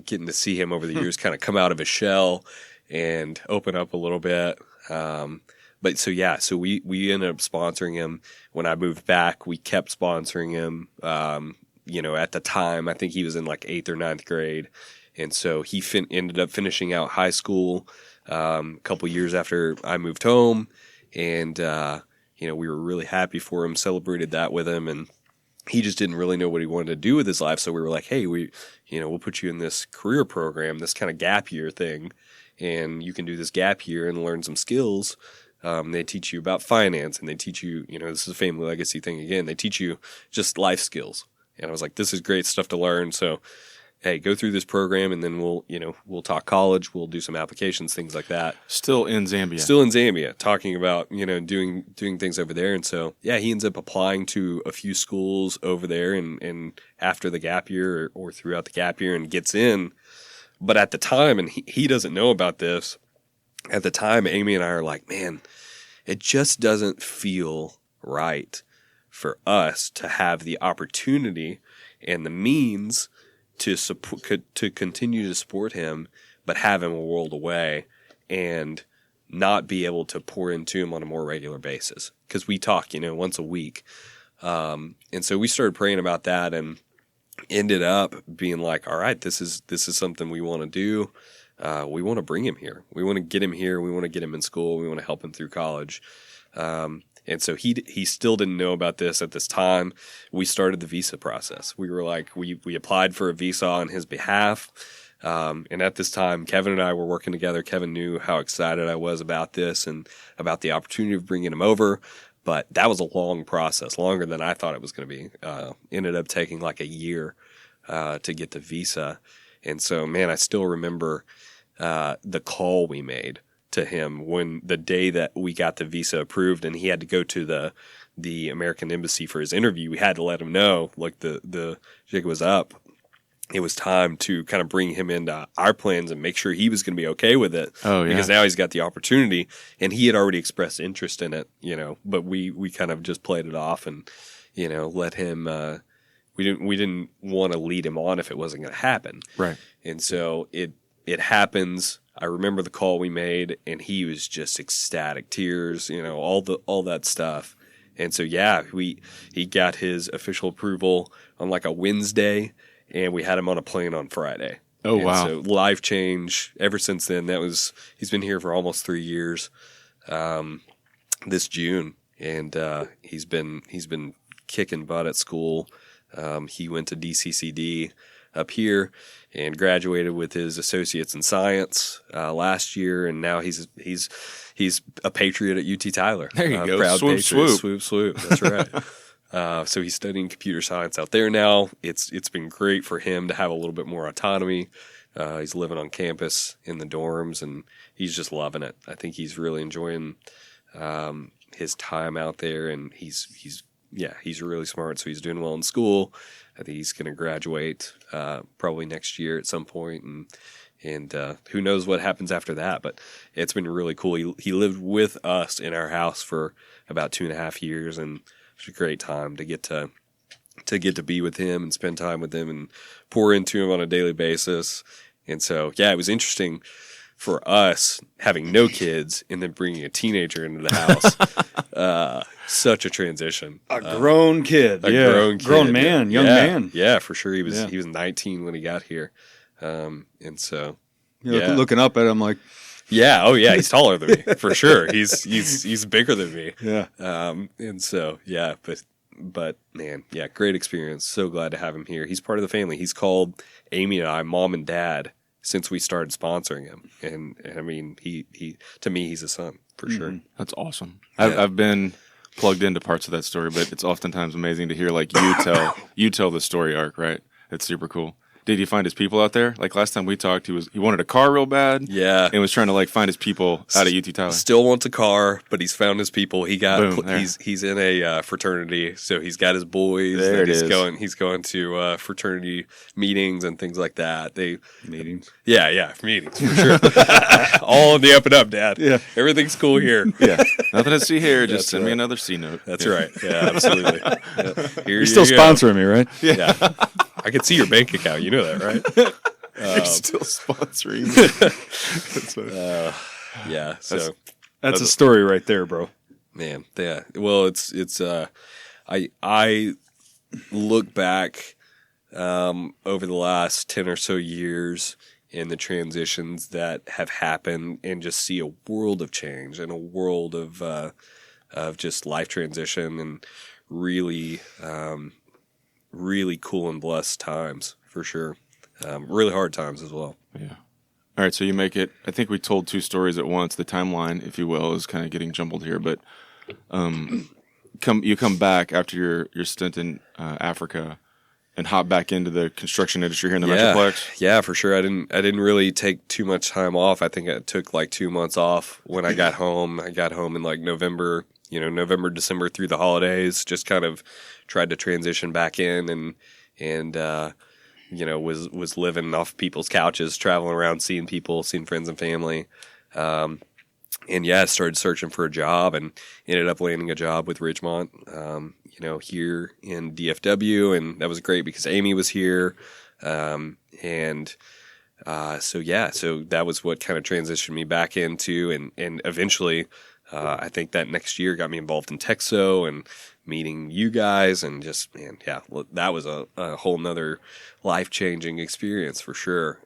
getting to see him over the years kind of come out of his shell and open up a little bit. But so we ended up sponsoring him. When I moved back, we kept sponsoring him. At the time, I think he was in 8th or 9th grade. And so he ended up finishing out high school a couple years after I moved home. And, we were really happy for him, celebrated that with him, and he just didn't really know what he wanted to do with his life. So we were like, hey, we'll put you in this career program, this kind of gap year thing, and you can do this gap year and learn some skills. They teach you about finance, and they teach you, this is a family legacy thing again. They teach you just life skills. And I was like, this is great stuff to learn. So, hey, go through this program, and then we'll talk college. We'll do some applications, things like that. Still in Zambia. Still in Zambia, talking about, doing things over there. And so, yeah, he ends up applying to a few schools over there and after the gap year or throughout the gap year and gets in. But at the time, and he doesn't know about this, at the time, Amy and I are like, man, it just doesn't feel right for us to have the opportunity and the means to continue to support him, but have him a world away and not be able to pour into him on a more regular basis. Because we talk, once a week. And so we started praying about that and ended up being like, all right, this is something we want to do. We want to bring him here. We want to get him here. We want to get him in school. We want to help him through college. And so he still didn't know about this at this time. We started the visa process. We were like, we applied for a visa on his behalf. And at this time, Kevin and I were working together. Kevin knew how excited I was about this and about the opportunity of bringing him over. But that was a long process, longer than I thought it was going to be. Ended up taking like a year to get the visa. And so, man, I still remember the call we made to him when the day that we got the visa approved and he had to go to the American embassy for his interview. We had to let him know, like the jig was up. It was time to kind of bring him into our plans and make sure he was going to be okay with it. Oh, yeah. Because now he's got the opportunity, and he had already expressed interest in it, but we kind of just played it off and, let him, we didn't want to lead him on if it wasn't going to happen. Right. And so it happens. I remember the call we made, and he was just ecstatic, tears, all that stuff. And so, yeah, he got his official approval on like a Wednesday, and we had him on a plane on Friday. Oh, and wow. So life change ever since then. He's been here for almost 3 years, this June, and he's been kicking butt at school. He went to DCCD up here and graduated with his associates in science last year, and now he's a patriot at UT Tyler. There you go. Proud Swoop, patriot. swoop. Swoop. That's right. So he's studying computer science out there now. It's been great for him to have a little bit more autonomy. He's living on campus in the dorms, and he's just loving it. I think he's really enjoying his time out there, and he's really smart, so he's doing well in school. I think he's going to graduate probably next year at some point, and who knows what happens after that. But it's been really cool. He lived with us in our house for about 2.5 years, and it was a great time to get to be with him and spend time with him and pour into him on a daily basis. And so, yeah, it was interesting for us having no kids and then bringing a teenager into the house. Such a transition. A grown kid. Grown man, young man. Yeah, for sure. He was 19 when he got here. And so, looking up at him like, yeah, oh yeah, he's taller than me for sure. He's bigger than me. Yeah. And so, yeah, but man, yeah, great experience. So glad to have him here. He's part of the family. He's called Amy and I mom and dad since we started sponsoring him. And I mean, he to me, he's a son for sure. That's awesome. Yeah. I've been plugged into parts of that story, but it's oftentimes amazing to hear like you tell the story arc, right? It's super cool. Did he find his people out there? Like last time we talked, he wanted a car real bad. Yeah. And was trying to like find his people out of UT Tyler. Still wants a car, but he's found his people. He got Boom, there. he's in a fraternity, so he's got his boys. There it he's is. He's going to fraternity meetings and things like that. meetings. Yeah, meetings for sure. All in the up and up, Dad. Yeah. Everything's cool here. Yeah. Nothing to see here. Just That's send me right. another C note. That's right. Yeah, absolutely. Yeah. Here You're still you go. sponsoring me, right? Yeah. I can see your bank account. You know that, right? You're still sponsoring. Yeah. So, That's a story right there, bro. man, yeah. Well, it's I look back over the last 10 or so years in the transitions that have happened and just see a world of change and a world of of just life transition and really, really cool and blessed times for sure. Really hard times as well. Yeah. All right, so you make it. I think we told two stories at once. The timeline, if you will, is kind of getting jumbled here. But you come back after your stint in Africa and hop back into the construction industry here in the Metroplex. Yeah, for sure. I didn't really take too much time off. I think I took like 2 months off when I got home. I got home in like November, December through the holidays. Just kind of tried to transition back in and was living off people's couches, traveling around, seeing people, seeing friends and family. Started searching for a job and ended up landing a job with Ridgemont, here in DFW. And that was great because Amy was here. So that was what kind of transitioned me back into, and eventually, I think that next year got me involved in Texo and meeting you guys, and just, that was a whole nother life-changing experience for sure.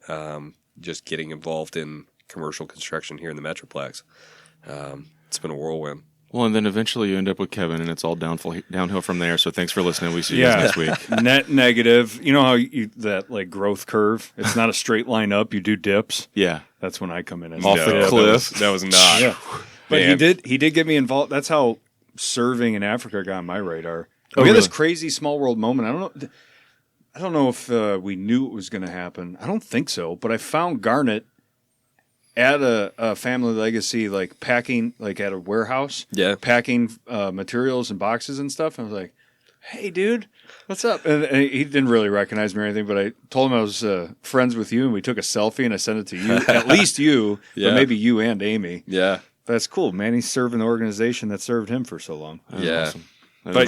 Just getting involved in commercial construction here in the Metroplex. It's been a whirlwind. Well, and then eventually you end up with Kevin, and it's all downhill from there. So thanks for listening. We see you guys next week. Net negative. You know how that like growth curve? It's not a straight line up. You do dips. Yeah, that's when I come in. Off the cliff. That was not. Yeah. But he did get me involved. That's how serving in Africa got on my radar. We had this crazy small world moment. I don't know if we knew it was going to happen. I don't think so. But I found Garnet at a family legacy, like packing, like at a warehouse, packing materials and boxes and stuff. And I was like, "Hey, dude, what's up?" And he didn't really recognize me or anything, but I told him I was friends with you, and we took a selfie, and I sent it to you, at least you, but maybe you and Amy. Yeah, that's cool, man. He's serving the organization that served him for so long. That's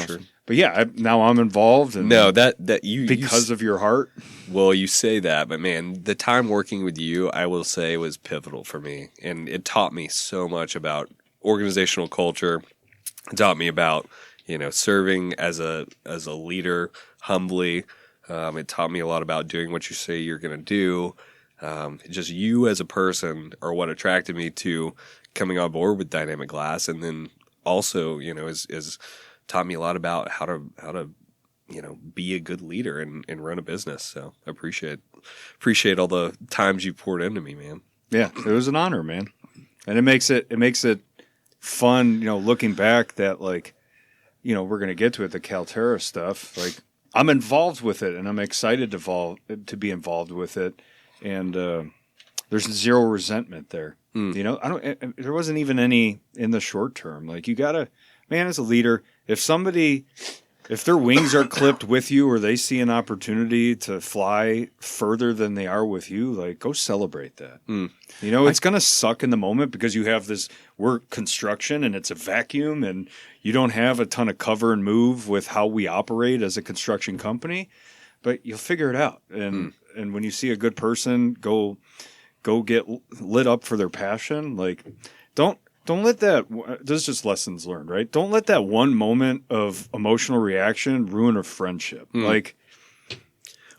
awesome. But yeah, now I'm involved. And because of your heart. Well, you say that, but man, the time working with you, I will say, was pivotal for me, and it taught me so much about organizational culture. It taught me about serving as a leader humbly. It taught me a lot about doing what you say you're going to do. Just you as a person are what attracted me to coming on board with Dynamic Glass, and then also is taught me a lot about how to be a good leader and run a business. So I appreciate all the times you poured into me, man. Yeah, it was an honor, man. And it makes it fun, looking back that we're going to get to it, the Kalterra stuff. Like, I'm involved with it, and I'm excited to be involved with it. And there's zero resentment there. There wasn't even any in the short term. Like, you gotta, man, as a leader, if their wings are clipped with you, or they see an opportunity to fly further than they are with you, like, go celebrate that. It's going to suck in the moment because you have this work construction and it's a vacuum and you don't have a ton of cover and move with how we operate as a construction company, but you'll figure it out. And when you see a good person go get lit up for their passion, like, don't let that, this is just lessons learned, right? Don't let that one moment of emotional reaction ruin a friendship. Like,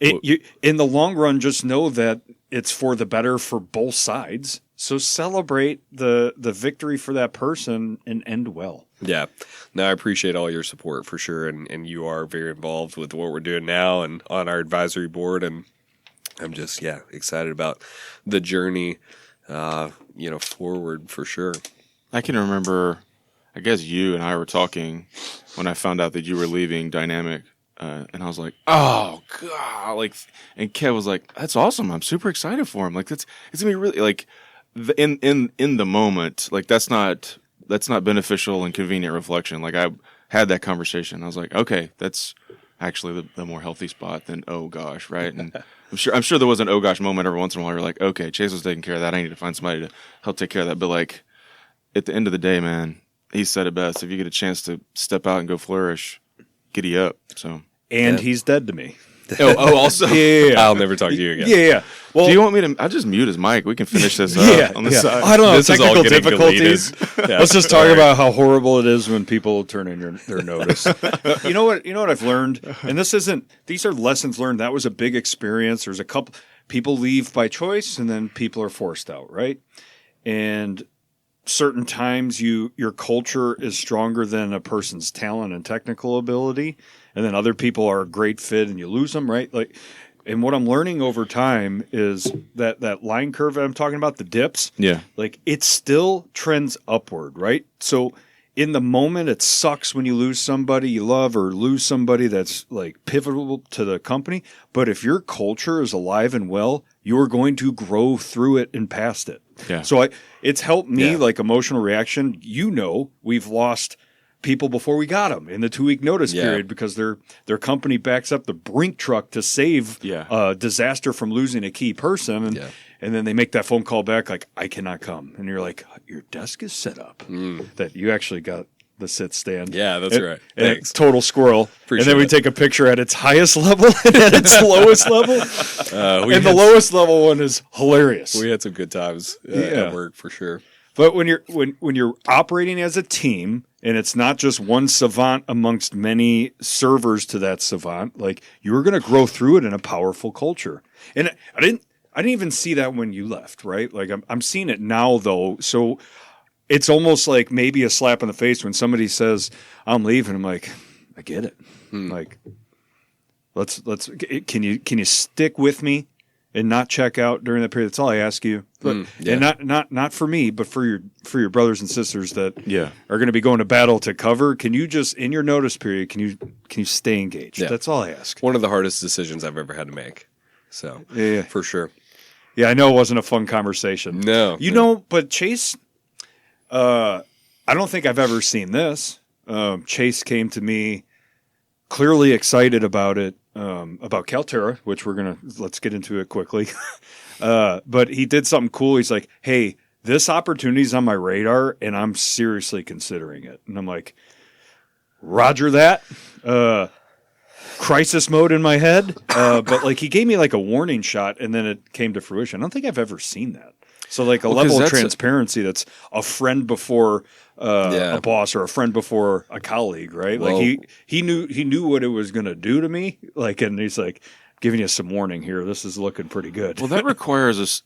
in the long run, just know that it's for the better for both sides. So celebrate the victory for that person and end well. Yeah. No, I appreciate all your support for sure. And you are very involved with what we're doing now and on our advisory board. And I'm just, excited about the journey, forward for sure. I can remember, I guess you and I were talking when I found out that you were leaving Dynamic, and I was like, "Oh God!" And Kev was like, "That's awesome! I'm super excited for him. Like, it's gonna be really like in the moment. Like, that's not beneficial and convenient reflection. Like, I had that conversation. I was like, okay, that's actually the more healthy spot than oh gosh, right? And I'm sure there was an oh gosh moment every once in a while. You're like, okay, Chase was taking care of that. I need to find somebody to help take care of that. But like, at the end of the day, man, he said it best. If you get a chance to step out and go flourish, giddy up. So, and he's dead to me. Also, yeah. I'll never talk to you again. Yeah. Well, do you want me to? I'll just mute his mic. We can finish this up on the side. I don't know. Technical difficulties. Let's just talk about how horrible it is when people turn in their notice. You know what I've learned, and these are lessons learned. That was a big experience. There's a couple people leave by choice, and then people are forced out, right? And certain times your culture is stronger than a person's talent and technical ability, and then other people are a great fit and you lose them, right? Like, and what I'm learning over time is that line curve that I'm talking about, the dips, like it still trends upward, right? So in the moment, it sucks when you lose somebody you love or lose somebody that's like pivotal to the company. But if your culture is alive and well, you're going to grow through it and past it. Yeah. So it's helped me, like emotional reaction. We've lost people before we got them in the 2-week notice period because their company backs up the brink truck to save a disaster from losing a key person. And then they make that phone call back like, I cannot come. And you're like, your desk is set up that you actually got the sit stand. Yeah, that's right. And Thanks. total squirrel. Appreciate and then we take a picture at its highest level and at its lowest level. And the lowest level one is hilarious. We had some good times at work for sure. But when you're operating as a team, and it's not just one savant amongst many servers to that savant, like you're going to grow through it in a powerful culture. And I didn't even see that when you left, right? Like I'm seeing it now though. So it's almost like maybe a slap in the face when somebody says I'm leaving. I'm like, I get it. Like let's can you stick with me and not check out during that period? That's all I ask you. But, and not for me, but for your brothers and sisters that are going to be going to battle to cover. Can you just in your notice period? Can you stay engaged? That's all I ask. One of the hardest decisions I've ever had to make. So for sure. Yeah, I know it wasn't a fun conversation. No, know, but Chase, I don't think I've ever seen this. Chase came to me clearly excited about it. About Kalterra, which let's get into it quickly. But he did something cool. He's like, hey, this opportunity's on my radar and I'm seriously considering it. And I'm like, Roger that. Crisis mode in my head. But like he gave me like a warning shot and then it came to fruition. I don't think I've ever seen that. So like a level of transparency that's a friend before a boss or a friend before a colleague, right? Well, like he knew what it was going to do to me. Like, and he's like giving you some warning here. This is looking pretty good. Well, that requires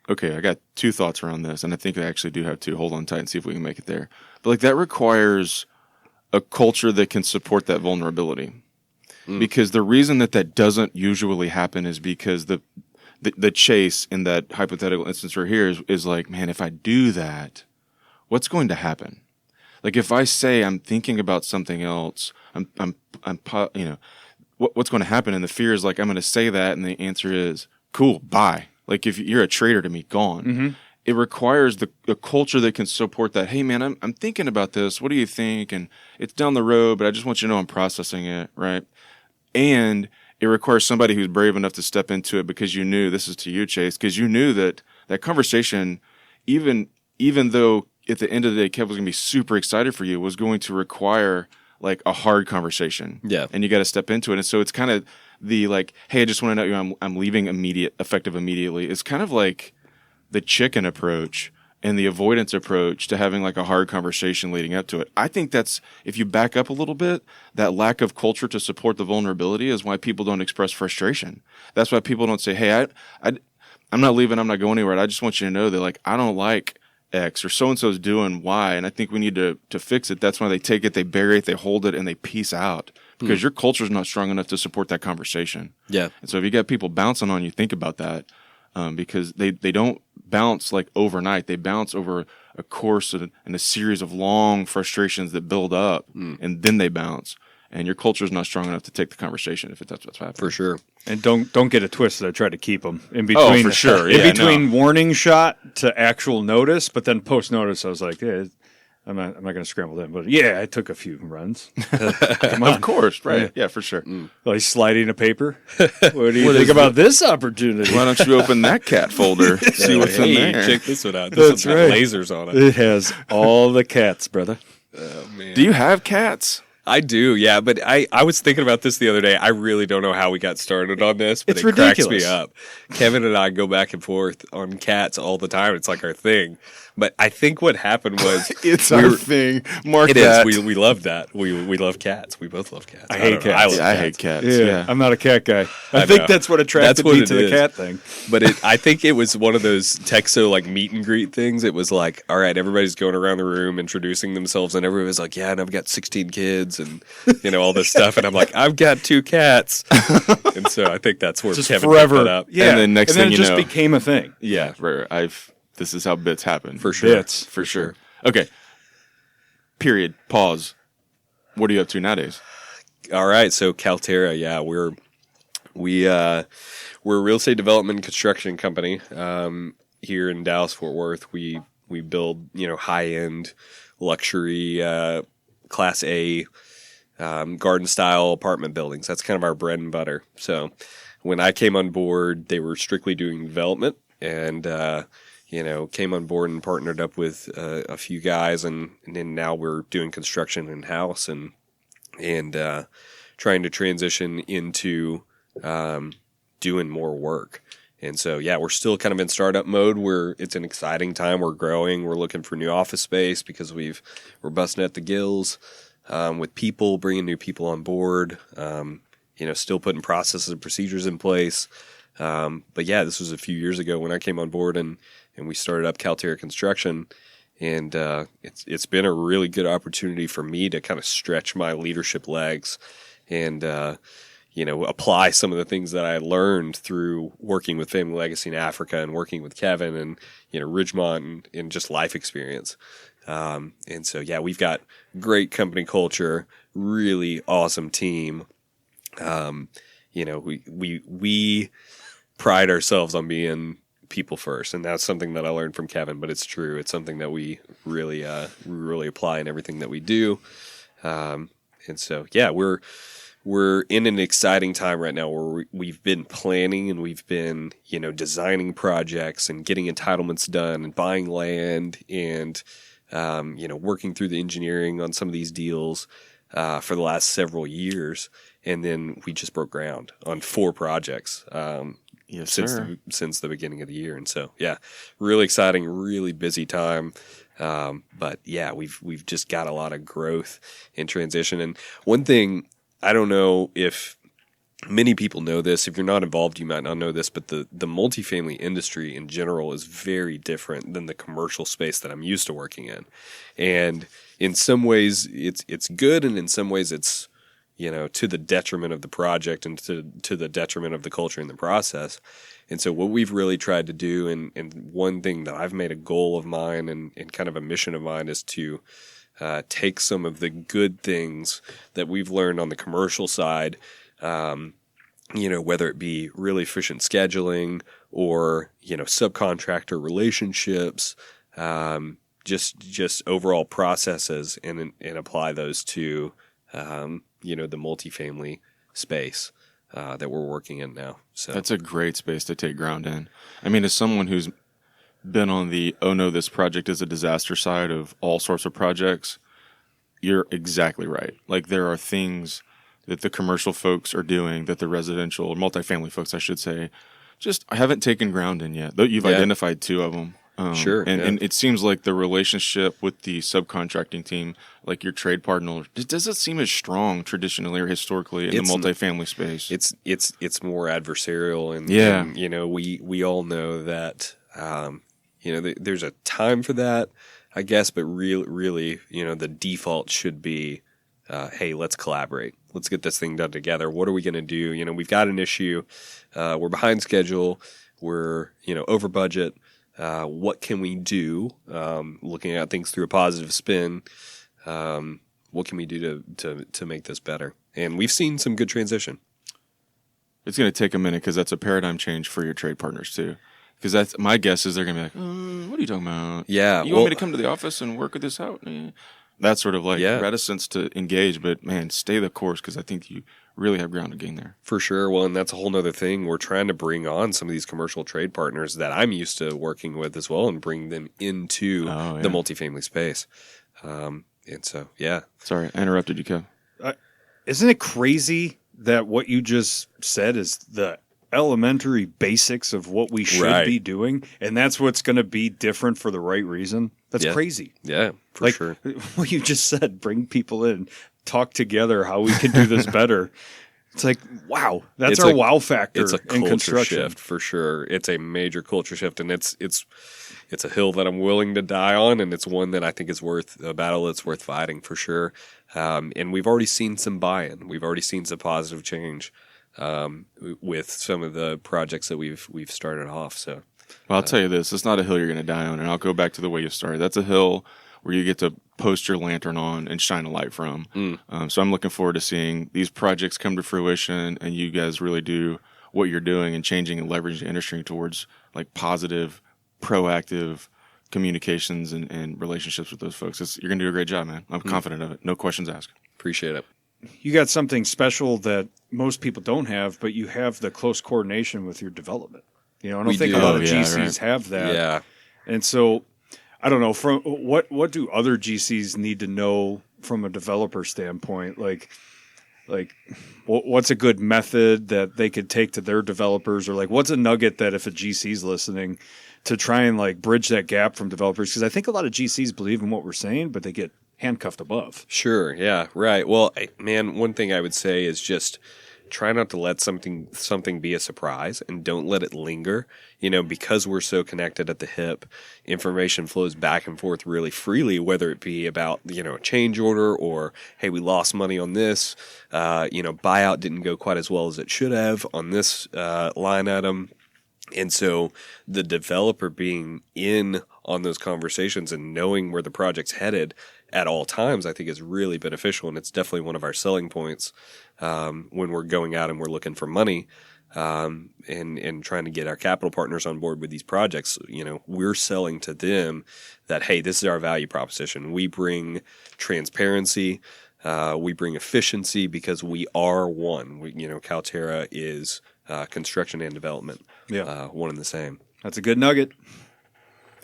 okay. I got two thoughts around this, and I think I actually do have two. Hold on tight and see if we can make it there. But like that requires a culture that can support that vulnerability, because the reason that doesn't usually happen is because the chase in that hypothetical instance right here is like, man, if I do that, what's going to happen? Like if I say I'm thinking about something else, what's going to happen? And the fear is like, I'm going to say that. And the answer is cool. Bye. Like if you're a traitor to me, gone. It requires a culture that can support that. Hey man, I'm thinking about this. What do you think? And it's down the road, but I just want you to know I'm processing it. Right. And it requires somebody who's brave enough to step into it because you knew, this is to you, Chase, because you knew that conversation, even though at the end of the day, Kev was going to be super excited for you, was going to require like a hard conversation. Yeah. And you got to step into it. And so it's kind of the like, hey, I just want to know I'm leaving effective immediately. It's kind of like the chicken approach and the avoidance approach to having like a hard conversation leading up to it. I think that's, if you back up a little bit, that lack of culture to support the vulnerability is why people don't express frustration. That's why people don't say, hey, I'm not leaving, I'm not going anywhere. I just want you to know that like, I don't like X or so-and-so's doing Y, and I think we need to fix it. That's why they take it, they bury it, they hold it, and they peace out. Because your culture's not strong enough to support that conversation. Yeah. And so if you got people bouncing on you, think about that. Because they don't bounce like overnight. They bounce over a course and a series of long frustrations that build up, and then they bounce. And your culture is not strong enough to take the conversation if that's what's happening. For sure. And don't get it twisted. I try to keep them in between. Oh, for sure. In between warning shot to actual notice, but then post notice, I was like, yeah, I'm not going to scramble them. But yeah, I took a few runs. Of course, right? Yeah, for sure. Like sliding a paper. What do you think about this opportunity? Why don't you open that cat folder? See what's in there. Check this one out. This one's got lasers on it. It has all the cats, brother. Oh man. Do you have cats? I do, yeah. But I was thinking about this the other day. I really don't know how we got started on this, but It's it cracks ridiculous. me up. Kevin and I go back and forth on cats all the time. It's like our thing. But I think what happened was It's our thing. Mark it that. is. We love that. We love cats. We both love cats. I hate don't know. cats. love I hate cats. Yeah. I'm not a cat guy. I I think know. that's what attracted That's what me it to the is. cat thing. But I think it was one of those Texo like meet and greet things. It was like, all right, everybody's going around the room introducing themselves, and everybody was like, yeah, and I've got 16 kids and all this stuff, and I'm like, I've got 2 cats, and so I think that's where Just Kevin forever. picked that up. Yeah. And then next and then thing it you just know- became a thing. Yeah, this is how bits happen. For sure, Bits. for sure. Okay. Period. Pause. What are you up to nowadays? All right, so Kalterra, yeah, we're a real estate development and construction company here in Dallas Fort Worth. We build high end luxury Class A garden style apartment buildings. That's kind of our bread and butter. So when I came on board, they were strictly doing development, and came on board and partnered up with a few guys, and then now we're doing construction in house and trying to transition into doing more work. And so, yeah, we're still kind of in startup mode where it's an exciting time. We're growing. We're looking for new office space because we're busting at the gills with people, bringing new people on board, still putting processes and procedures in place. But yeah, this was a few years ago when I came on board and we started up Kalterra Construction. And it's been a really good opportunity for me to kind of stretch my leadership legs and apply some of the things that I learned through working with Family Legacy in Africa and working with Kevin and Ridgemont and just life experience. And so yeah, we've got great company culture, really awesome team. We pride ourselves on being people first, and that's something that I learned from Kevin, but it's true. It's something that we really apply in everything that we do. And so, yeah, we're in an exciting time right now where we've been planning and we've been, designing projects and getting entitlements done and buying land and, working through the engineering on some of these deals for the last several years. And then we just broke ground on 4 projects. Yes, since the beginning of the year. And so, yeah, really exciting, really busy time. But yeah, we've just got a lot of growth and transition. And one thing, I don't know if many people know this. If you're not involved, you might not know this, but the multifamily industry in general is very different than the commercial space that I'm used to working in. And in some ways it's good, and in some ways it's to the detriment of the project and to the detriment of the culture in the process. And so what we've really tried to do, and one thing that I've made a goal of mine and kind of a mission of mine, is to take some of the good things that we've learned on the commercial side, whether it be really efficient scheduling or, subcontractor relationships, just overall processes, and apply those to the multifamily space that we're working in now. So That's a great space to take ground in. I mean, as someone who's been on the, oh no, this project is a disaster side of all sorts of projects, you're exactly right. Like, there are things that the commercial folks are doing that the residential or multifamily folks, I should say, just haven't taken ground in yet. Though you've identified 2 of them. Sure. And it seems like the relationship with the subcontracting team, like your trade partner, does it seem as strong traditionally or historically in the multifamily space? It's more adversarial, and we all know that there's a time for that, I guess, but really the default should be, hey, let's collaborate. Let's get this thing done together. What are we going to do? We've got an issue. We're behind schedule. We're over budget. What can we do? Looking at things through a positive spin. What can we do to make this better? And we've seen some good transition. It's going to take a minute because that's a paradigm change for your trade partners too. Because that's my guess is they're going to be like, what are you talking about? Yeah. You want me to come to the office and work with this out? That sort of reticence to engage, but man, stay the course, because I think you really have ground to gain there. For sure. Well, and that's a whole nother thing. We're trying to bring on some of these commercial trade partners that I'm used to working with as well, and bring them into the multifamily space. And so, yeah. Sorry, I interrupted you, Kev. Isn't it crazy that what you just said is the elementary basics of what we should be doing, and that's what's going to be different for the right reason? That's crazy. Yeah, for sure. What you just said, bring people in, talk together how we can do this better. It's like, wow, that's our wow factor. It's a in culture construction shift for sure. It's a major culture shift, and it's a hill that I'm willing to die on, and it's one that I think is worth a battle that's worth fighting for sure. And we've already seen some buy-in. We've already seen some positive change with some of the projects that we've started off. So, well, I'll tell you this: it's not a hill you're going to die on, and I'll go back to the way you started. That's a hill where you get to post your lantern on and shine a light from. So I'm looking forward to seeing these projects come to fruition, and you guys really do what you're doing and changing and leveraging the industry towards like positive, proactive communications and relationships with those folks. You're going to do a great job, man. I'm confident of it. No questions asked. Appreciate it. You got something special that most people don't have, but you have the close coordination with your development. I don't think a lot of GCs have that. Yeah. And so, I don't know, from what do other GCs need to know from a developer standpoint? Like what's a good method that they could take to their developers, or like what's a nugget that if a GC's listening to try and like bridge that gap from developers? Because I think a lot of GCs believe in what we're saying, but they get handcuffed above. Sure. Yeah. Right. Well, man, one thing I would say is just try not to let something be a surprise, and don't let it linger. Because we're so connected at the hip, information flows back and forth really freely, whether it be about, a change order, or, hey, we lost money on this, buyout didn't go quite as well as it should have on this line item. And so the developer being in on those conversations and knowing where the project's headed at all times, I think is really beneficial. And it's definitely one of our selling points when we're going out and we're looking for money and trying to get our capital partners on board with these projects. We're selling to them that, hey, this is our value proposition. We bring transparency. We bring efficiency because we are one. Kalterra is construction and development. Yeah. One and the same. That's a good nugget.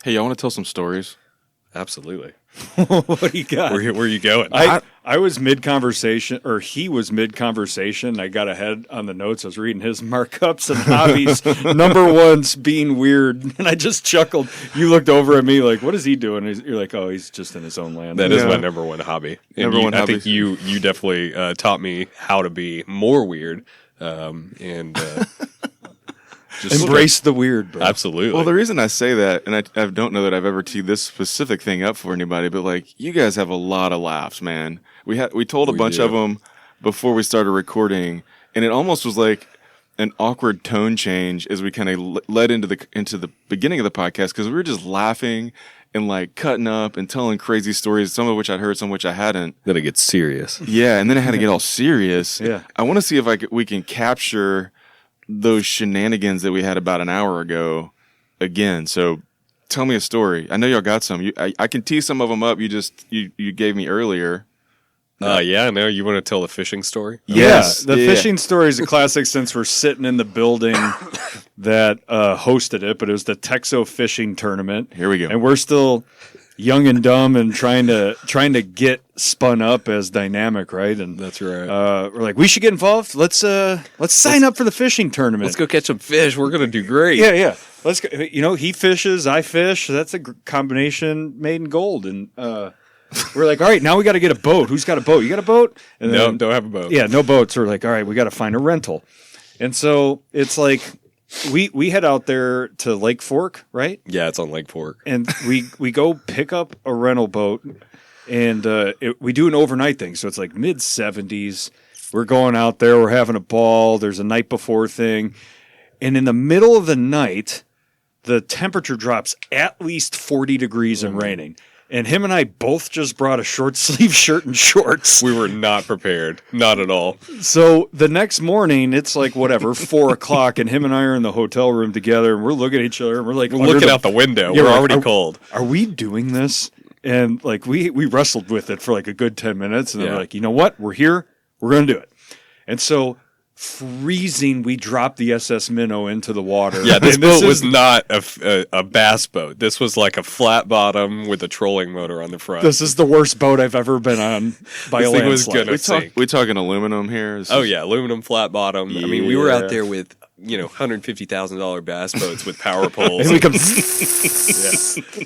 Hey, y'all want to tell some stories? Absolutely. What do you got? Where are you going? I was mid-conversation, or he was mid-conversation. I got ahead on the notes. I was reading his markups and hobbies. Number one's being weird. And I just chuckled. You looked over at me like, what is he doing? You're like, oh, he's just in his own land. That is my number one hobby. I think you definitely taught me how to be more weird. Just embrace the weird, bro. Absolutely. Well, the reason I say that, and I don't know that I've ever teed this specific thing up for anybody, but like, you guys have a lot of laughs, man. We told a bunch of them before we started recording, and it almost was like an awkward tone change as we kind of led into the beginning of the podcast, because we were just laughing and like cutting up and telling crazy stories, some of which I'd heard, some of which I hadn't. Then it gets serious. Yeah, and then it had to get all serious. Yeah. I want to see if we can capture those shenanigans that we had about an hour ago again. So tell me a story. I know y'all got some. I can tee some of them up. You gave me earlier. Yeah, no, you want to tell the fishing story? Yes. The fishing story is a classic since we're sitting in the building that hosted it, but it was the Texo fishing tournament. Here we go. And we're still young and dumb and trying to get spun up as dynamic, right? And that's right. We're like, we should get involved. Let's sign up for the fishing tournament. Let's go catch some fish. We're gonna do great. Yeah. Let's go. He fishes, I fish. That's a combination made in gold. And we're like, all right, now we got to get a boat. Who's got a boat? You got a boat? And no, then, don't have a boat. Yeah, no boats. We're like, all right, we got to find a rental. And so it's like we head out there to Lake Fork, right? Yeah, it's on Lake Fork. And we go pick up a rental boat, and we do an overnight thing. So it's like mid-70s. We're going out there. We're having a ball. There's a night before thing. And in the middle of the night, the temperature drops at least 40 degrees and raining. And him and I both just brought a short sleeve shirt and shorts. We were not prepared. Not at all. So the next morning, it's like, 4:00, and him and I are in the hotel room together, and we're looking at each other, and we're like... We're looking out the window. Yeah, we're already cold. Are we doing this? And like we wrestled with it for like a good 10 minutes, and then we're like, you know what? We're here. We're going to do it. And so freezing, we dropped the SS Minnow into the water. Yeah, this boat was not a bass boat. This was like a flat bottom with a trolling motor on the front. This is the worst boat I've ever been on by a thing was landslide. gonna sink. We talking aluminum here? Aluminum flat bottom. I mean, we were out there with $150,000 bass boats with power poles. And we come.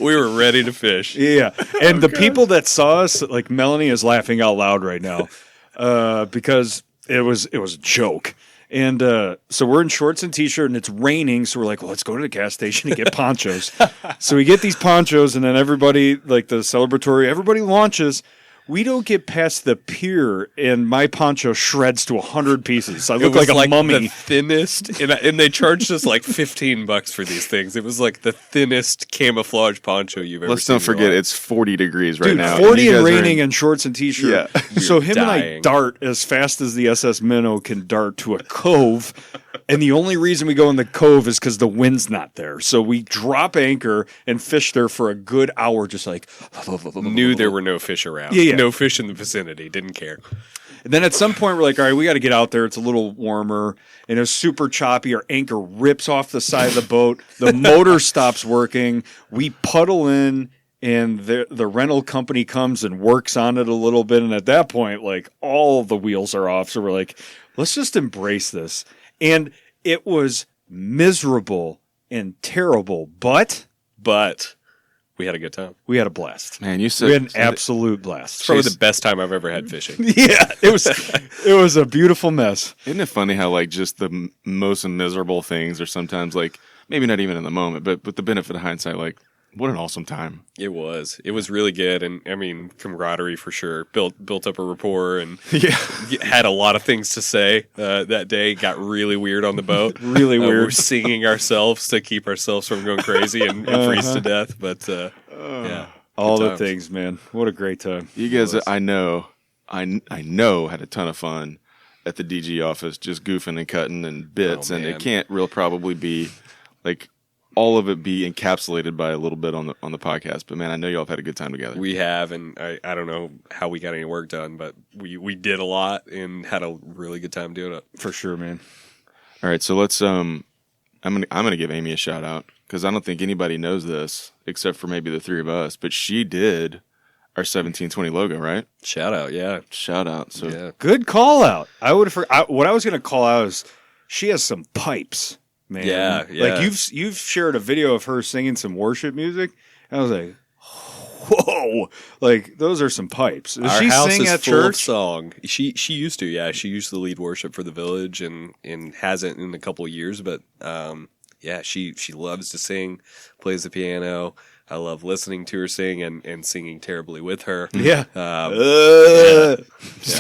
We were ready to fish. Yeah, and the people that saw us, like Melanie, is laughing out loud right now because it was a joke. And so we're in shorts and t-shirt, and it's raining. So we're like, well, let's go to the gas station and get ponchos. So we get these ponchos, and then everybody, like the celebratory, everybody launches. We don't get past the pier, and my poncho shreds to 100 pieces. I look like a mummy. The thinnest, and they charged us like $15 for these things. It was like the thinnest camouflage poncho you've ever seen. Let's not forget, it's 40 degrees right now. 40 and raining in shorts and t-shirt. Yeah. So him and I dart as fast as the SS Minnow can dart to a cove. And the only reason we go in the cove is because the wind's not there. So we drop anchor and fish there for a good hour, just like... Knew there were no fish around. Yeah. No fish in the vicinity. Didn't care. And then at some point, we're like, all right, we got to get out there. It's a little warmer. And it's super choppy. Our anchor rips off the side of the boat. The motor stops working. We puddle in, and the rental company comes and works on it a little bit. And at that point, like, all the wheels are off. So we're like, let's just embrace this. And it was miserable and terrible, but we had a good time. we had a blast. Man, you said We had an absolute blast. It's probably the best time I've ever had fishing. Yeah, it was a beautiful mess. Isn't it funny how like just the most miserable things are sometimes like maybe not even in the moment, but with the benefit of hindsight, like what an awesome time. It was really good, and I mean camaraderie for sure. Built up a rapport, and had a lot of things to say that day. Got really weird on the boat. Really weird. We're singing ourselves to keep ourselves from going crazy and freeze to death. But yeah, All good the times. things, man. What a great time. You guys, I know had a ton of fun at the DG office, just goofing and cutting and bits, and it can't probably be like all of it be encapsulated by a little bit on the podcast. But man, I know y'all have had a good time together. We have, and I don't know how we got any work done, but we did a lot and had a really good time doing it. For sure, man. All right, so let's I'm gonna give Amy a shout out because I don't think anybody knows this except for maybe the three of us, but she did our 1720 logo, right? Shout out, yeah. Shout out. So Yeah. Good call out. I would have. What I was going to call out is she has some pipes, man. Yeah. Like you've shared a video of her singing some worship music. And I was like, whoa! Like those are some pipes. Does Our she house sing is at full church? of song. She used to, yeah. She used to lead worship for the village and hasn't in a couple of years, but yeah, she loves to sing, plays the piano. I love listening to her sing and singing terribly with her. Yeah. Yeah,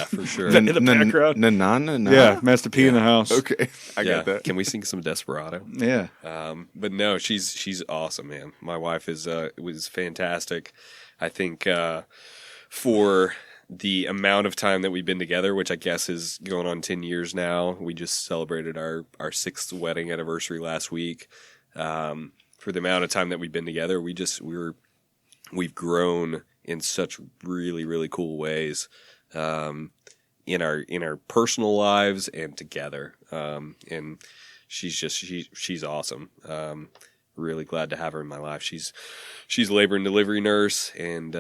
for sure. In the background. Na. Yeah, Master P in the house. Okay, I Yeah. got that. Can we sing some Desperado? Yeah. But no, she's awesome, man. My wife was fantastic. I think for the amount of time that we've been together, which I guess is going on 10 years now. We just celebrated our 6th wedding anniversary last week. For the amount of time that we've been together, we've grown in such really, really cool ways in our personal lives and together. And she's awesome. Really glad to have her in my life. She's a labor and delivery nurse, and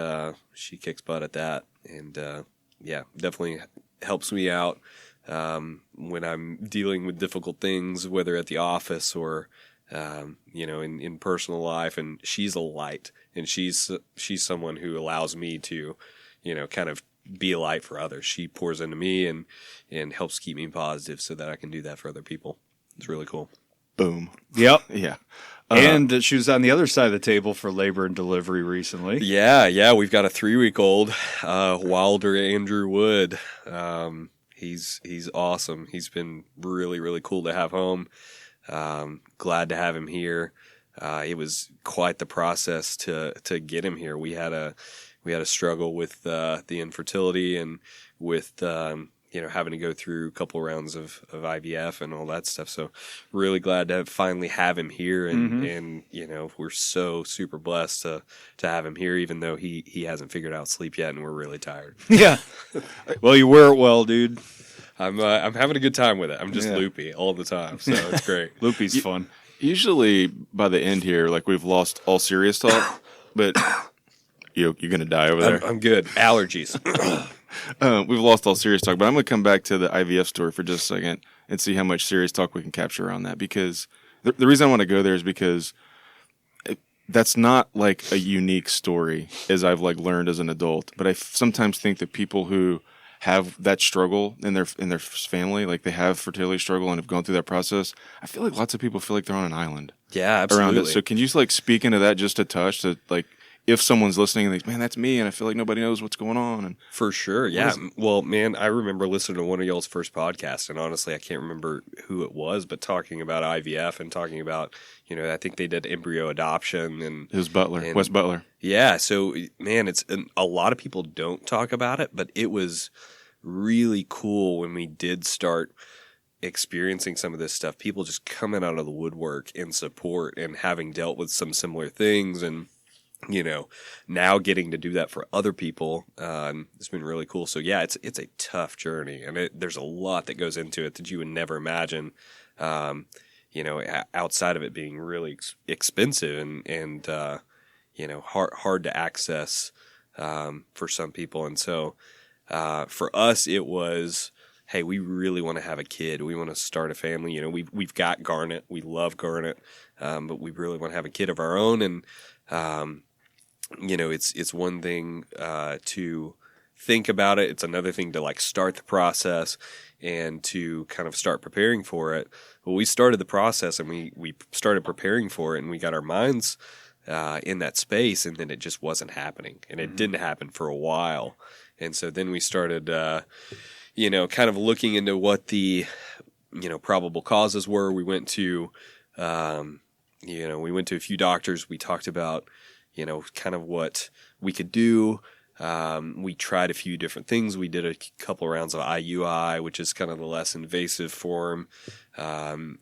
she kicks butt at that. And yeah, definitely helps me out when I'm dealing with difficult things, whether at the office or in personal life. And she's a light, and she's someone who allows me to, kind of be a light for others. She pours into me and helps keep me positive so that I can do that for other people. It's really cool. Boom. Yep. Yeah. And she was on the other side of the table for labor and delivery recently. Yeah. We've got a 3-week-old, Wilder Andrew Wood. He's awesome. He's been really, really cool to have home. Glad to have him here. It was quite the process to get him here. We had a struggle with the infertility and with having to go through a couple rounds of IVF and all that stuff. So really glad to finally have him here, and we're so super blessed to have him here, even though he hasn't figured out sleep yet, and we're really tired. Yeah. Well, you wear it well, dude. I'm having a good time with it. I'm just Yeah. loopy all the time, so it's great. Loopy's fun. Usually by the end here, like we've lost all serious talk, but you're going to die over there. I'm good. Allergies. We've lost all serious talk, but I'm going to come back to the IVF story for just a second and see how much serious talk we can capture around that. Because the reason I want to go there is because that's not like a unique story as I've like learned as an adult. But I sometimes think that people who have that struggle in their family, like they have fertility struggle and have gone through that process, I feel like lots of people feel like they're on an island Yeah, absolutely. around it. So can you like speak into that just a touch to like, if someone's listening and they, man, that's me, and I feel like nobody knows what's going on. And For sure, yeah. Well, man, I remember listening to one of y'all's first podcasts, and honestly, I can't remember who it was, but talking about IVF and talking about, I think they did embryo adoption and his Butler, Wes Butler. yeah. So, man, it's a lot of people don't talk about it, but it was really cool when we did start experiencing some of this stuff. People just coming out of the woodwork in support and having dealt with some similar things and. Now getting to do that for other people, it's been really cool. So yeah, it's a tough journey, and there's a lot that goes into it that you would never imagine. Outside of it being really expensive and hard to access for some people. And so for us, it was, hey, we really want to have a kid. We want to start a family. We've got Garnet. We love Garnet, but we really want to have a kid of our own. And it's one thing to think about it. It's another thing to like start the process and to kind of start preparing for it. But we started the process and we started preparing for it, and we got our minds in that space, and then it just wasn't happening, and it didn't happen for a while. And so then we started, kind of looking into what the, probable causes were. We went to, we went to a few doctors. We talked about, kind of what we could do. We tried a few different things. We did a couple rounds of IUI, which is kind of the less invasive form. And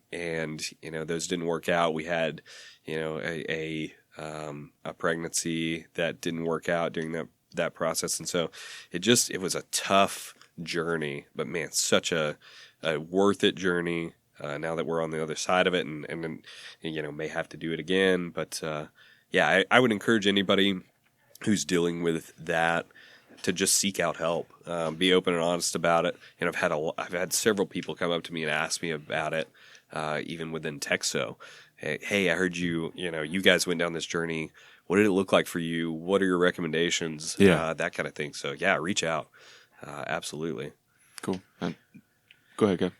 those didn't work out. We had, a pregnancy that didn't work out during that process. And so it was a tough journey, but man, such a worth it journey. Now that we're on the other side of it and may have to do it again. But, yeah, I would encourage anybody who's dealing with that to just seek out help, be open and honest about it. And I've had several people come up to me and ask me about it, even within Texo. Hey, I heard you guys went down this journey. What did it look like for you? What are your recommendations? Yeah. That kind of thing. So yeah, reach out. Absolutely. Cool. Go ahead, Kev.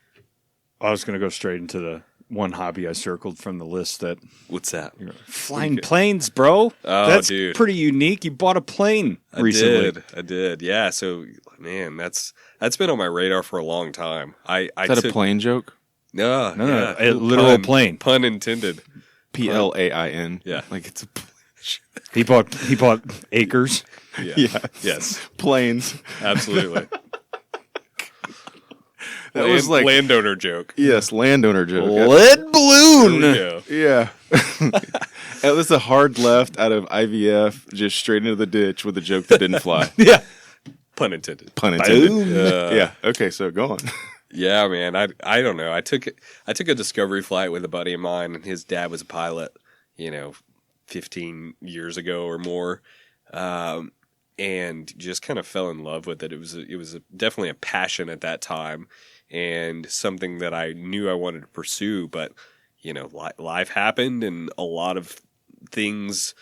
I was going to go straight into the one hobby I circled from the list that What's that? flying planes, bro. Oh, that's dude. pretty unique. You bought a plane recently. I did. Yeah. So, man, that's been on my radar for a long time. Is that a plane joke? No, No, a literal plane. Pun intended. PLAIN. Yeah. Like it's a He bought acres. Yeah. Yeah. Yes. planes. Absolutely. That was like landowner joke. yes, landowner joke. Lead balloon. There we go. Yeah. It was a hard left out of IVF, just straight into the ditch with a joke that didn't fly. Yeah. Pun intended. Pun intended. Boom. Yeah. Okay, so go on. Yeah, man. I don't know. I took a discovery flight with a buddy of mine, and his dad was a pilot. 15 years ago or more, and just kind of fell in love with it. It was definitely a passion at that time, and something that I knew I wanted to pursue. But life happened, and a lot of things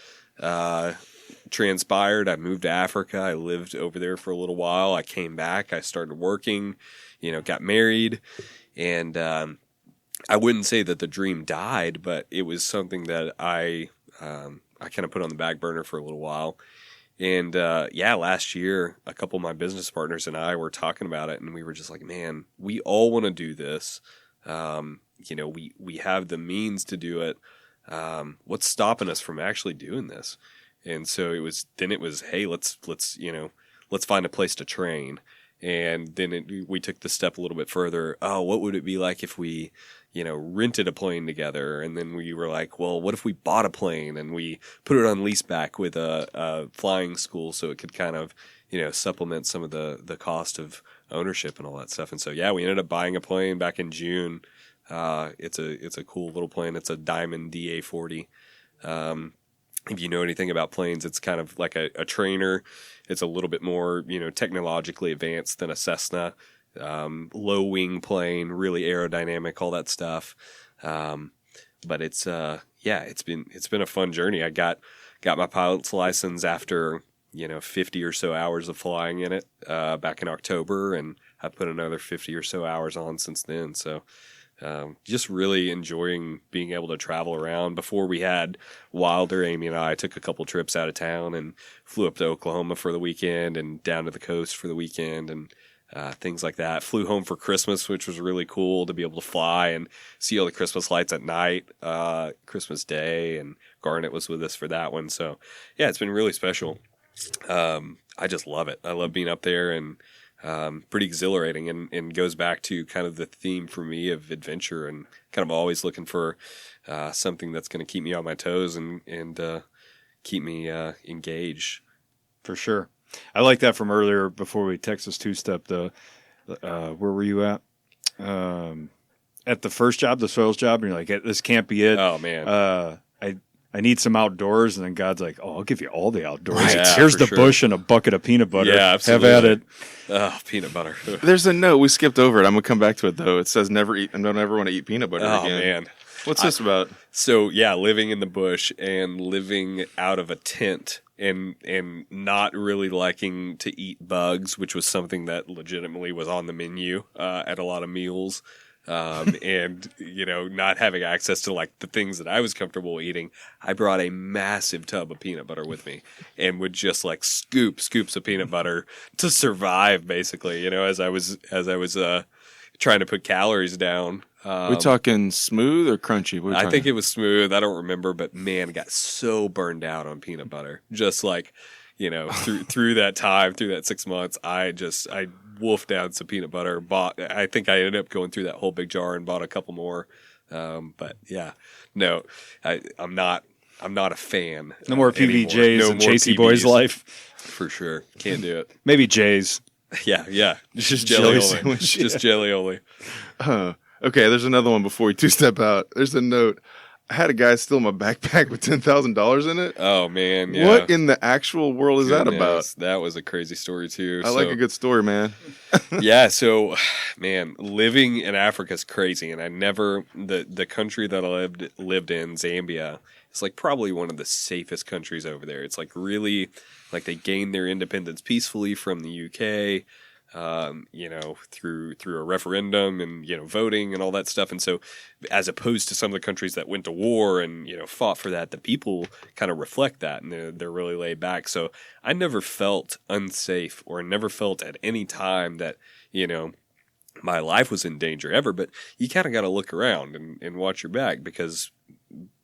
transpired. I moved to Africa. I lived over there for a little while. I came back. I started working. Got married, and I wouldn't say that the dream died, but it was something that I kind of put on the back burner for a little while. And last year, a couple of my business partners and I were talking about it, and we were just like, man, we all want to do this. We have the means to do it. What's stopping us from actually doing this? And so it was, hey, let's find a place to train. And then we took the step a little bit further. Oh, what would it be like if we, rented a plane together? And then we were like, well, what if we bought a plane and we put it on lease back with a flying school so it could kind of, supplement some of the cost of ownership and all that stuff. And so, yeah, we ended up buying a plane back in June. It's a cool little plane. It's a Diamond DA-40. If you know anything about planes, it's kind of like a trainer. It's a little bit more, technologically advanced than a Cessna. Low wing plane, really aerodynamic, all that stuff. But it's been a fun journey. I got my pilot's license after 50 or so hours of flying in it back in October, and I put another 50 or so hours on since then. So just really enjoying being able to travel around. Before we had Wilder, Amy and I took a couple trips out of town and flew up to Oklahoma for the weekend and down to the coast for the weekend and things like that. Flew home for Christmas, which was really cool to be able to fly and see all the Christmas lights at night, Christmas Day, and Garnet was with us for that one. So, yeah, it's been really special. I just love it. I love being up there and pretty exhilarating and goes back to kind of the theme for me of adventure and kind of always looking for something that's going to keep me on my toes and keep me engaged. For sure. I like that from earlier before we Texas two-step. Where were you at? At the first job, the soils job, and you're like, this can't be it. Oh, man. I need some outdoors, and then God's like, "Oh, I'll give you all the outdoors. Right. Yeah, Here's the sure. bush and a bucket of peanut butter. Yeah, absolutely. Have at it." Oh, peanut butter. There's a note. We skipped over it. I'm going to come back to it, though. It says never eat. I don't ever want to eat peanut butter again. Man. What's this about? So, yeah, living in the bush and living out of a tent and not really liking to eat bugs, which was something that legitimately was on the menu at a lot of meals. And, not having access to like the things that I was comfortable eating, I brought a massive tub of peanut butter with me and would just like scoops of peanut butter to survive basically, as I was trying to put calories down. We talking smooth or crunchy? I think it was smooth. I don't remember, but man, I got so burned out on peanut butter. Just like, through that time, through that 6 months, I wolfed down some peanut butter. I think I ended up going through that whole big jar and bought a couple more. But yeah, no, I'm not a fan. No more PBJs no in more Chasey PBs. Boy's life. For sure. Can't do it. Maybe Jay's. Yeah. Just jelly jelly only. sandwich, Just jelly only. Okay, there's another one before we two-step out. There's a note. I had a guy steal my backpack with $10,000 in it. Oh, man. Yeah. What in the actual world is that about? That was a crazy story, too. I like a good story, man. Yeah, so, man, living in Africa is crazy. And the country that I lived in, Zambia, is like probably one of the safest countries over there. It's like really, like they gained their independence peacefully from the UK. Through a referendum and, voting and all that stuff. And so as opposed to some of the countries that went to war and, fought for that, the people kind of reflect that and they're really laid back. So I never felt unsafe or never felt at any time that, my life was in danger ever. But you kind of got to look around and watch your back because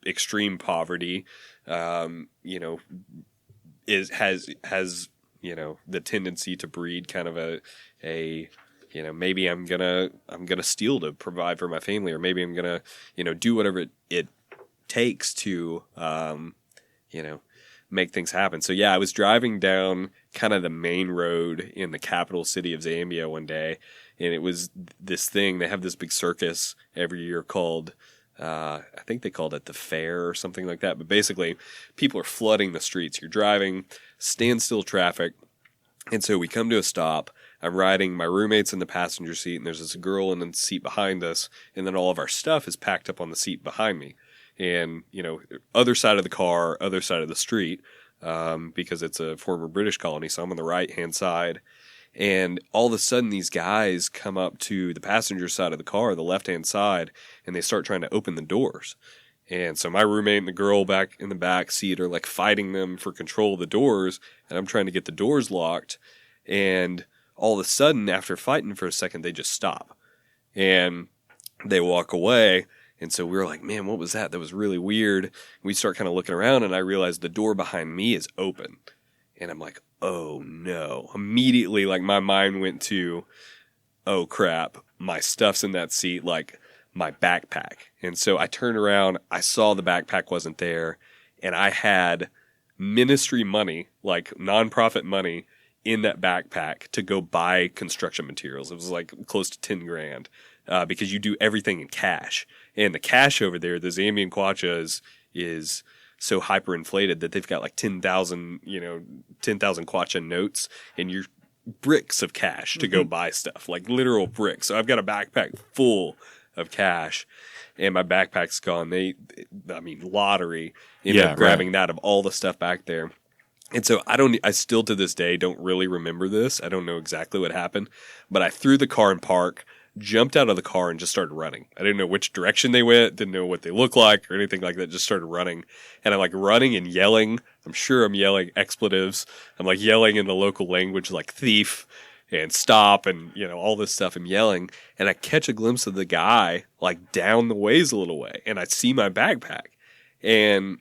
extreme poverty, has the tendency to breed kind of a maybe I'm gonna steal to provide for my family, or maybe I'm gonna, do whatever it takes to, make things happen. So yeah, I was driving down kind of the main road in the capital city of Zambia one day, and it was this thing. They have this big circus every year called, I think they called it the fair or something like that. But basically, people are flooding the streets. You're driving, standstill traffic. And so we come to a stop. I'm riding, my roommate's in the passenger seat, and there's this girl in the seat behind us. And then all of our stuff is packed up on the seat behind me. And, other side of the car, other side of the street, because it's a former British colony. So I'm on the right-hand side. And all of a sudden, these guys come up to the passenger side of the car, the left-hand side, and they start trying to open the doors. And so my roommate and the girl back in the back seat are like fighting them for control of the doors, and I'm trying to get the doors locked. And all of a sudden, after fighting for a second, they just stop. And they walk away. And so we were like, man, what was that? That was really weird. We start kind of looking around, and I realized the door behind me is open. And I'm like, oh no. Immediately, like my mind went to, oh crap, my stuff's in that seat, like my backpack. And so I turned around, I saw the backpack wasn't there, and I had ministry money, like nonprofit money, in that backpack to go buy construction materials. It was like close to 10 grand because you do everything in cash. And the cash over there, the Zambian kwacha is so hyperinflated that they've got like 10,000 kwacha notes, and you're bricks of cash to go buy stuff, like literal bricks. So I've got a backpack full of cash, and my backpack's gone. Lottery, ended up grabbing that of all the stuff back there. And so I still to this day don't really remember this. I don't know exactly what happened, but I threw the car in park, jumped out of the car, and just started running. I didn't know which direction they went, didn't know what they looked like or anything like that, just started running. And I'm like running and yelling. I'm sure I'm yelling expletives. I'm like yelling in the local language like thief and stop and, all this stuff. I'm yelling, and I catch a glimpse of the guy like down the ways a little way, and I see my backpack. And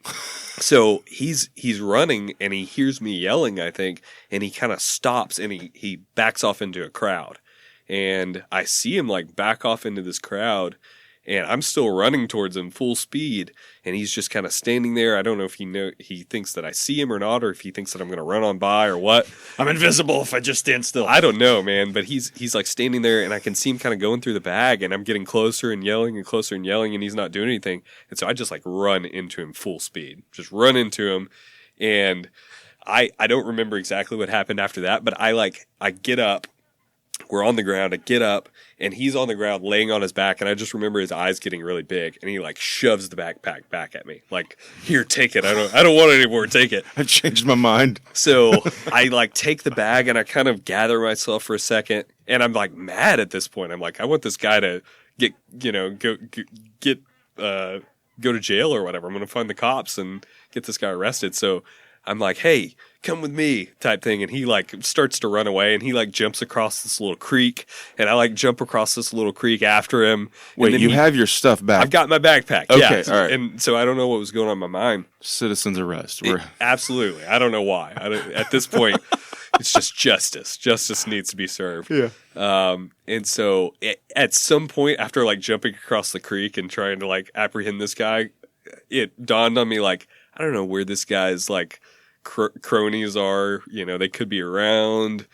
so he's running, and he hears me yelling, I think, and he kind of stops, and he backs off into a crowd. And I see him like back off into this crowd, and I'm still running towards him full speed, and he's just kind of standing there. I don't know if he thinks that I see him or not, or if he thinks that I'm going to run on by or what. I'm invisible if I just stand still. I don't know, man, but he's like standing there, and I can see him kind of going through the bag, and I'm getting closer and yelling and closer and yelling, and he's not doing anything. And so I just like run into him full speed, just run into him. And I don't remember exactly what happened after that, but I get up. We're on the ground. I get up, and he's on the ground laying on his back, and I just remember his eyes getting really big, and he like shoves the backpack back at me. Like, here, take it. I don't want it anymore. Take it. I've changed my mind. So I like take the bag, and I kind of gather myself for a second, and I'm like mad at this point. I'm like, I want this guy to go to jail or whatever. I'm going to find the cops and get this guy arrested. So I'm like, hey, come with me type thing. And he like starts to run away, and he like jumps across this little creek, and I like jump across this little creek after him. Wait, you have your stuff back? I've got my backpack. Okay, yeah. all right. And so I don't know what was going on in my mind. Citizen's arrest. Absolutely. I don't know why. At this point, it's just justice. Justice needs to be served. Yeah. And so at some point after like jumping across the creek and trying to like apprehend this guy, it dawned on me like, I don't know where this guy's like cronies are. They could be around.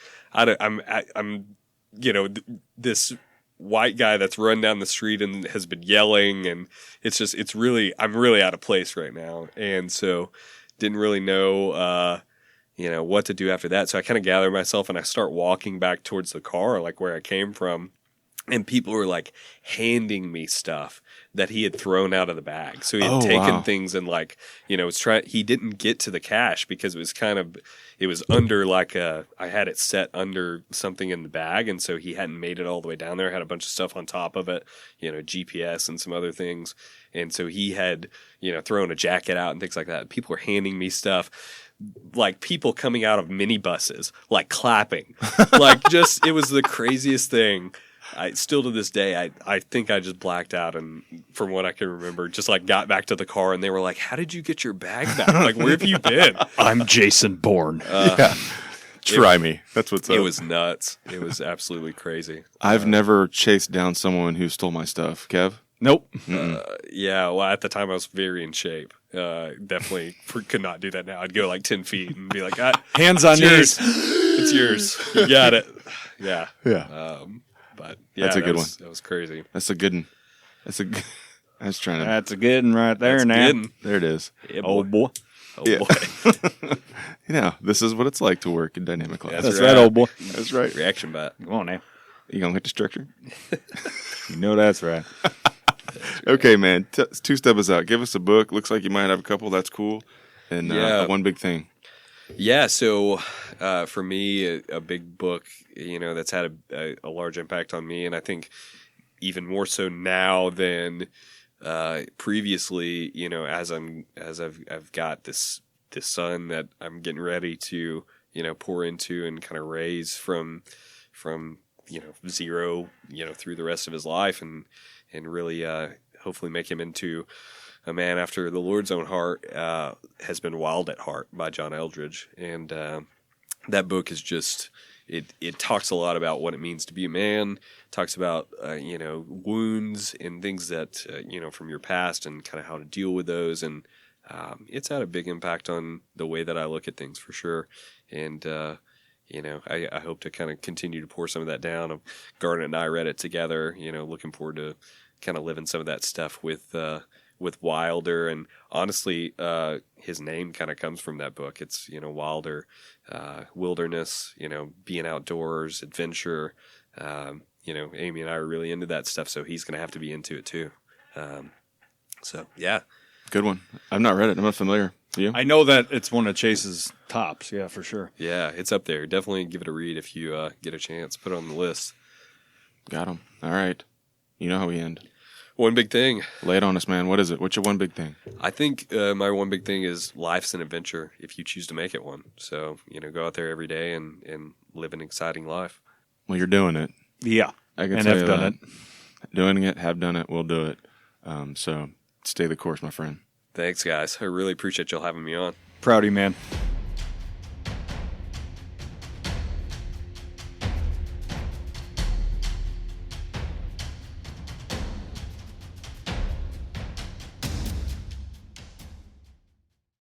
This white guy that's run down the street and has been yelling, and I'm really out of place right now. And so didn't really know, what to do after that. So I kind of gather myself, and I start walking back towards the car, like where I came from. And people were like handing me stuff that he had thrown out of the bag. So he had taken things and like, he didn't get to the cash because it was under like I had it set under something in the bag. And so he hadn't made it all the way down there. I had a bunch of stuff on top of it, GPS and some other things. And so he had, thrown a jacket out and things like that. People were handing me stuff. Like people coming out of minibuses, like clapping, it was the craziest thing. I still to this day, I think I just blacked out, and from what I can remember, just like got back to the car, and they were like, "How did you get your bag back? Like, where have you been?" I'm Jason Bourne. Try me. That's what's up. It was nuts. It was absolutely crazy. I've never chased down someone who stole my stuff. Kev? Nope. Yeah. Well, at the time I was very in shape. Definitely could not do that now. I'd go like 10 feet and be like, hands on knees. It's yours. You got it. Yeah. Yeah. But yeah, that's a good one. That was crazy. That's a good one. That's a good one right there now. There it is. Yeah, boy. Oh boy. This is what it's like to work in dynamic labs. That's right, old boy. That's right. Reaction bot. Come on now. You gonna hit the structure? You know that's right. Okay, man. Two step us out. Give us a book. Looks like you might have a couple. That's cool. And one big thing. Yeah, so for me, a big book, that's had a large impact on me, and I think even more so now than previously. As I've got this son that I'm getting ready to pour into and kind of raise from zero through the rest of his life, and really hopefully make him into a man after the Lord's own heart. Has been Wild at Heart by John Eldredge. And that book is just, it talks a lot about what it means to be a man, talks about, wounds and things that, from your past and kind of how to deal with those. And it's had a big impact on the way that I look at things for sure. And, I hope to kind of continue to pour some of that down. Garnet and I read it together, looking forward to kind of living some of that stuff with Wilder. And honestly, his name kind of comes from that book. It's, Wilder, wilderness, being outdoors, adventure. Amy and I are really into that stuff, so he's going to have to be into it too. So, yeah. Good one. I've not read it. I'm not familiar. You? I know that it's one of Chase's tops. Yeah, for sure. Yeah, it's up there. Definitely give it a read if you get a chance. Put it on the list. Got him. All right. You know how we end. One big thing. Lay it on us, man. What is it? What's your one big thing? I think my one big thing is life's an adventure if you choose to make it one. So, go out there every day and live an exciting life. Well, you're doing it. Yeah. I can and tell have you done that. it. Doing it, have done it, will do it. So stay the course, my friend. Thanks, guys. I really appreciate y'all having me on. Proud of you, man.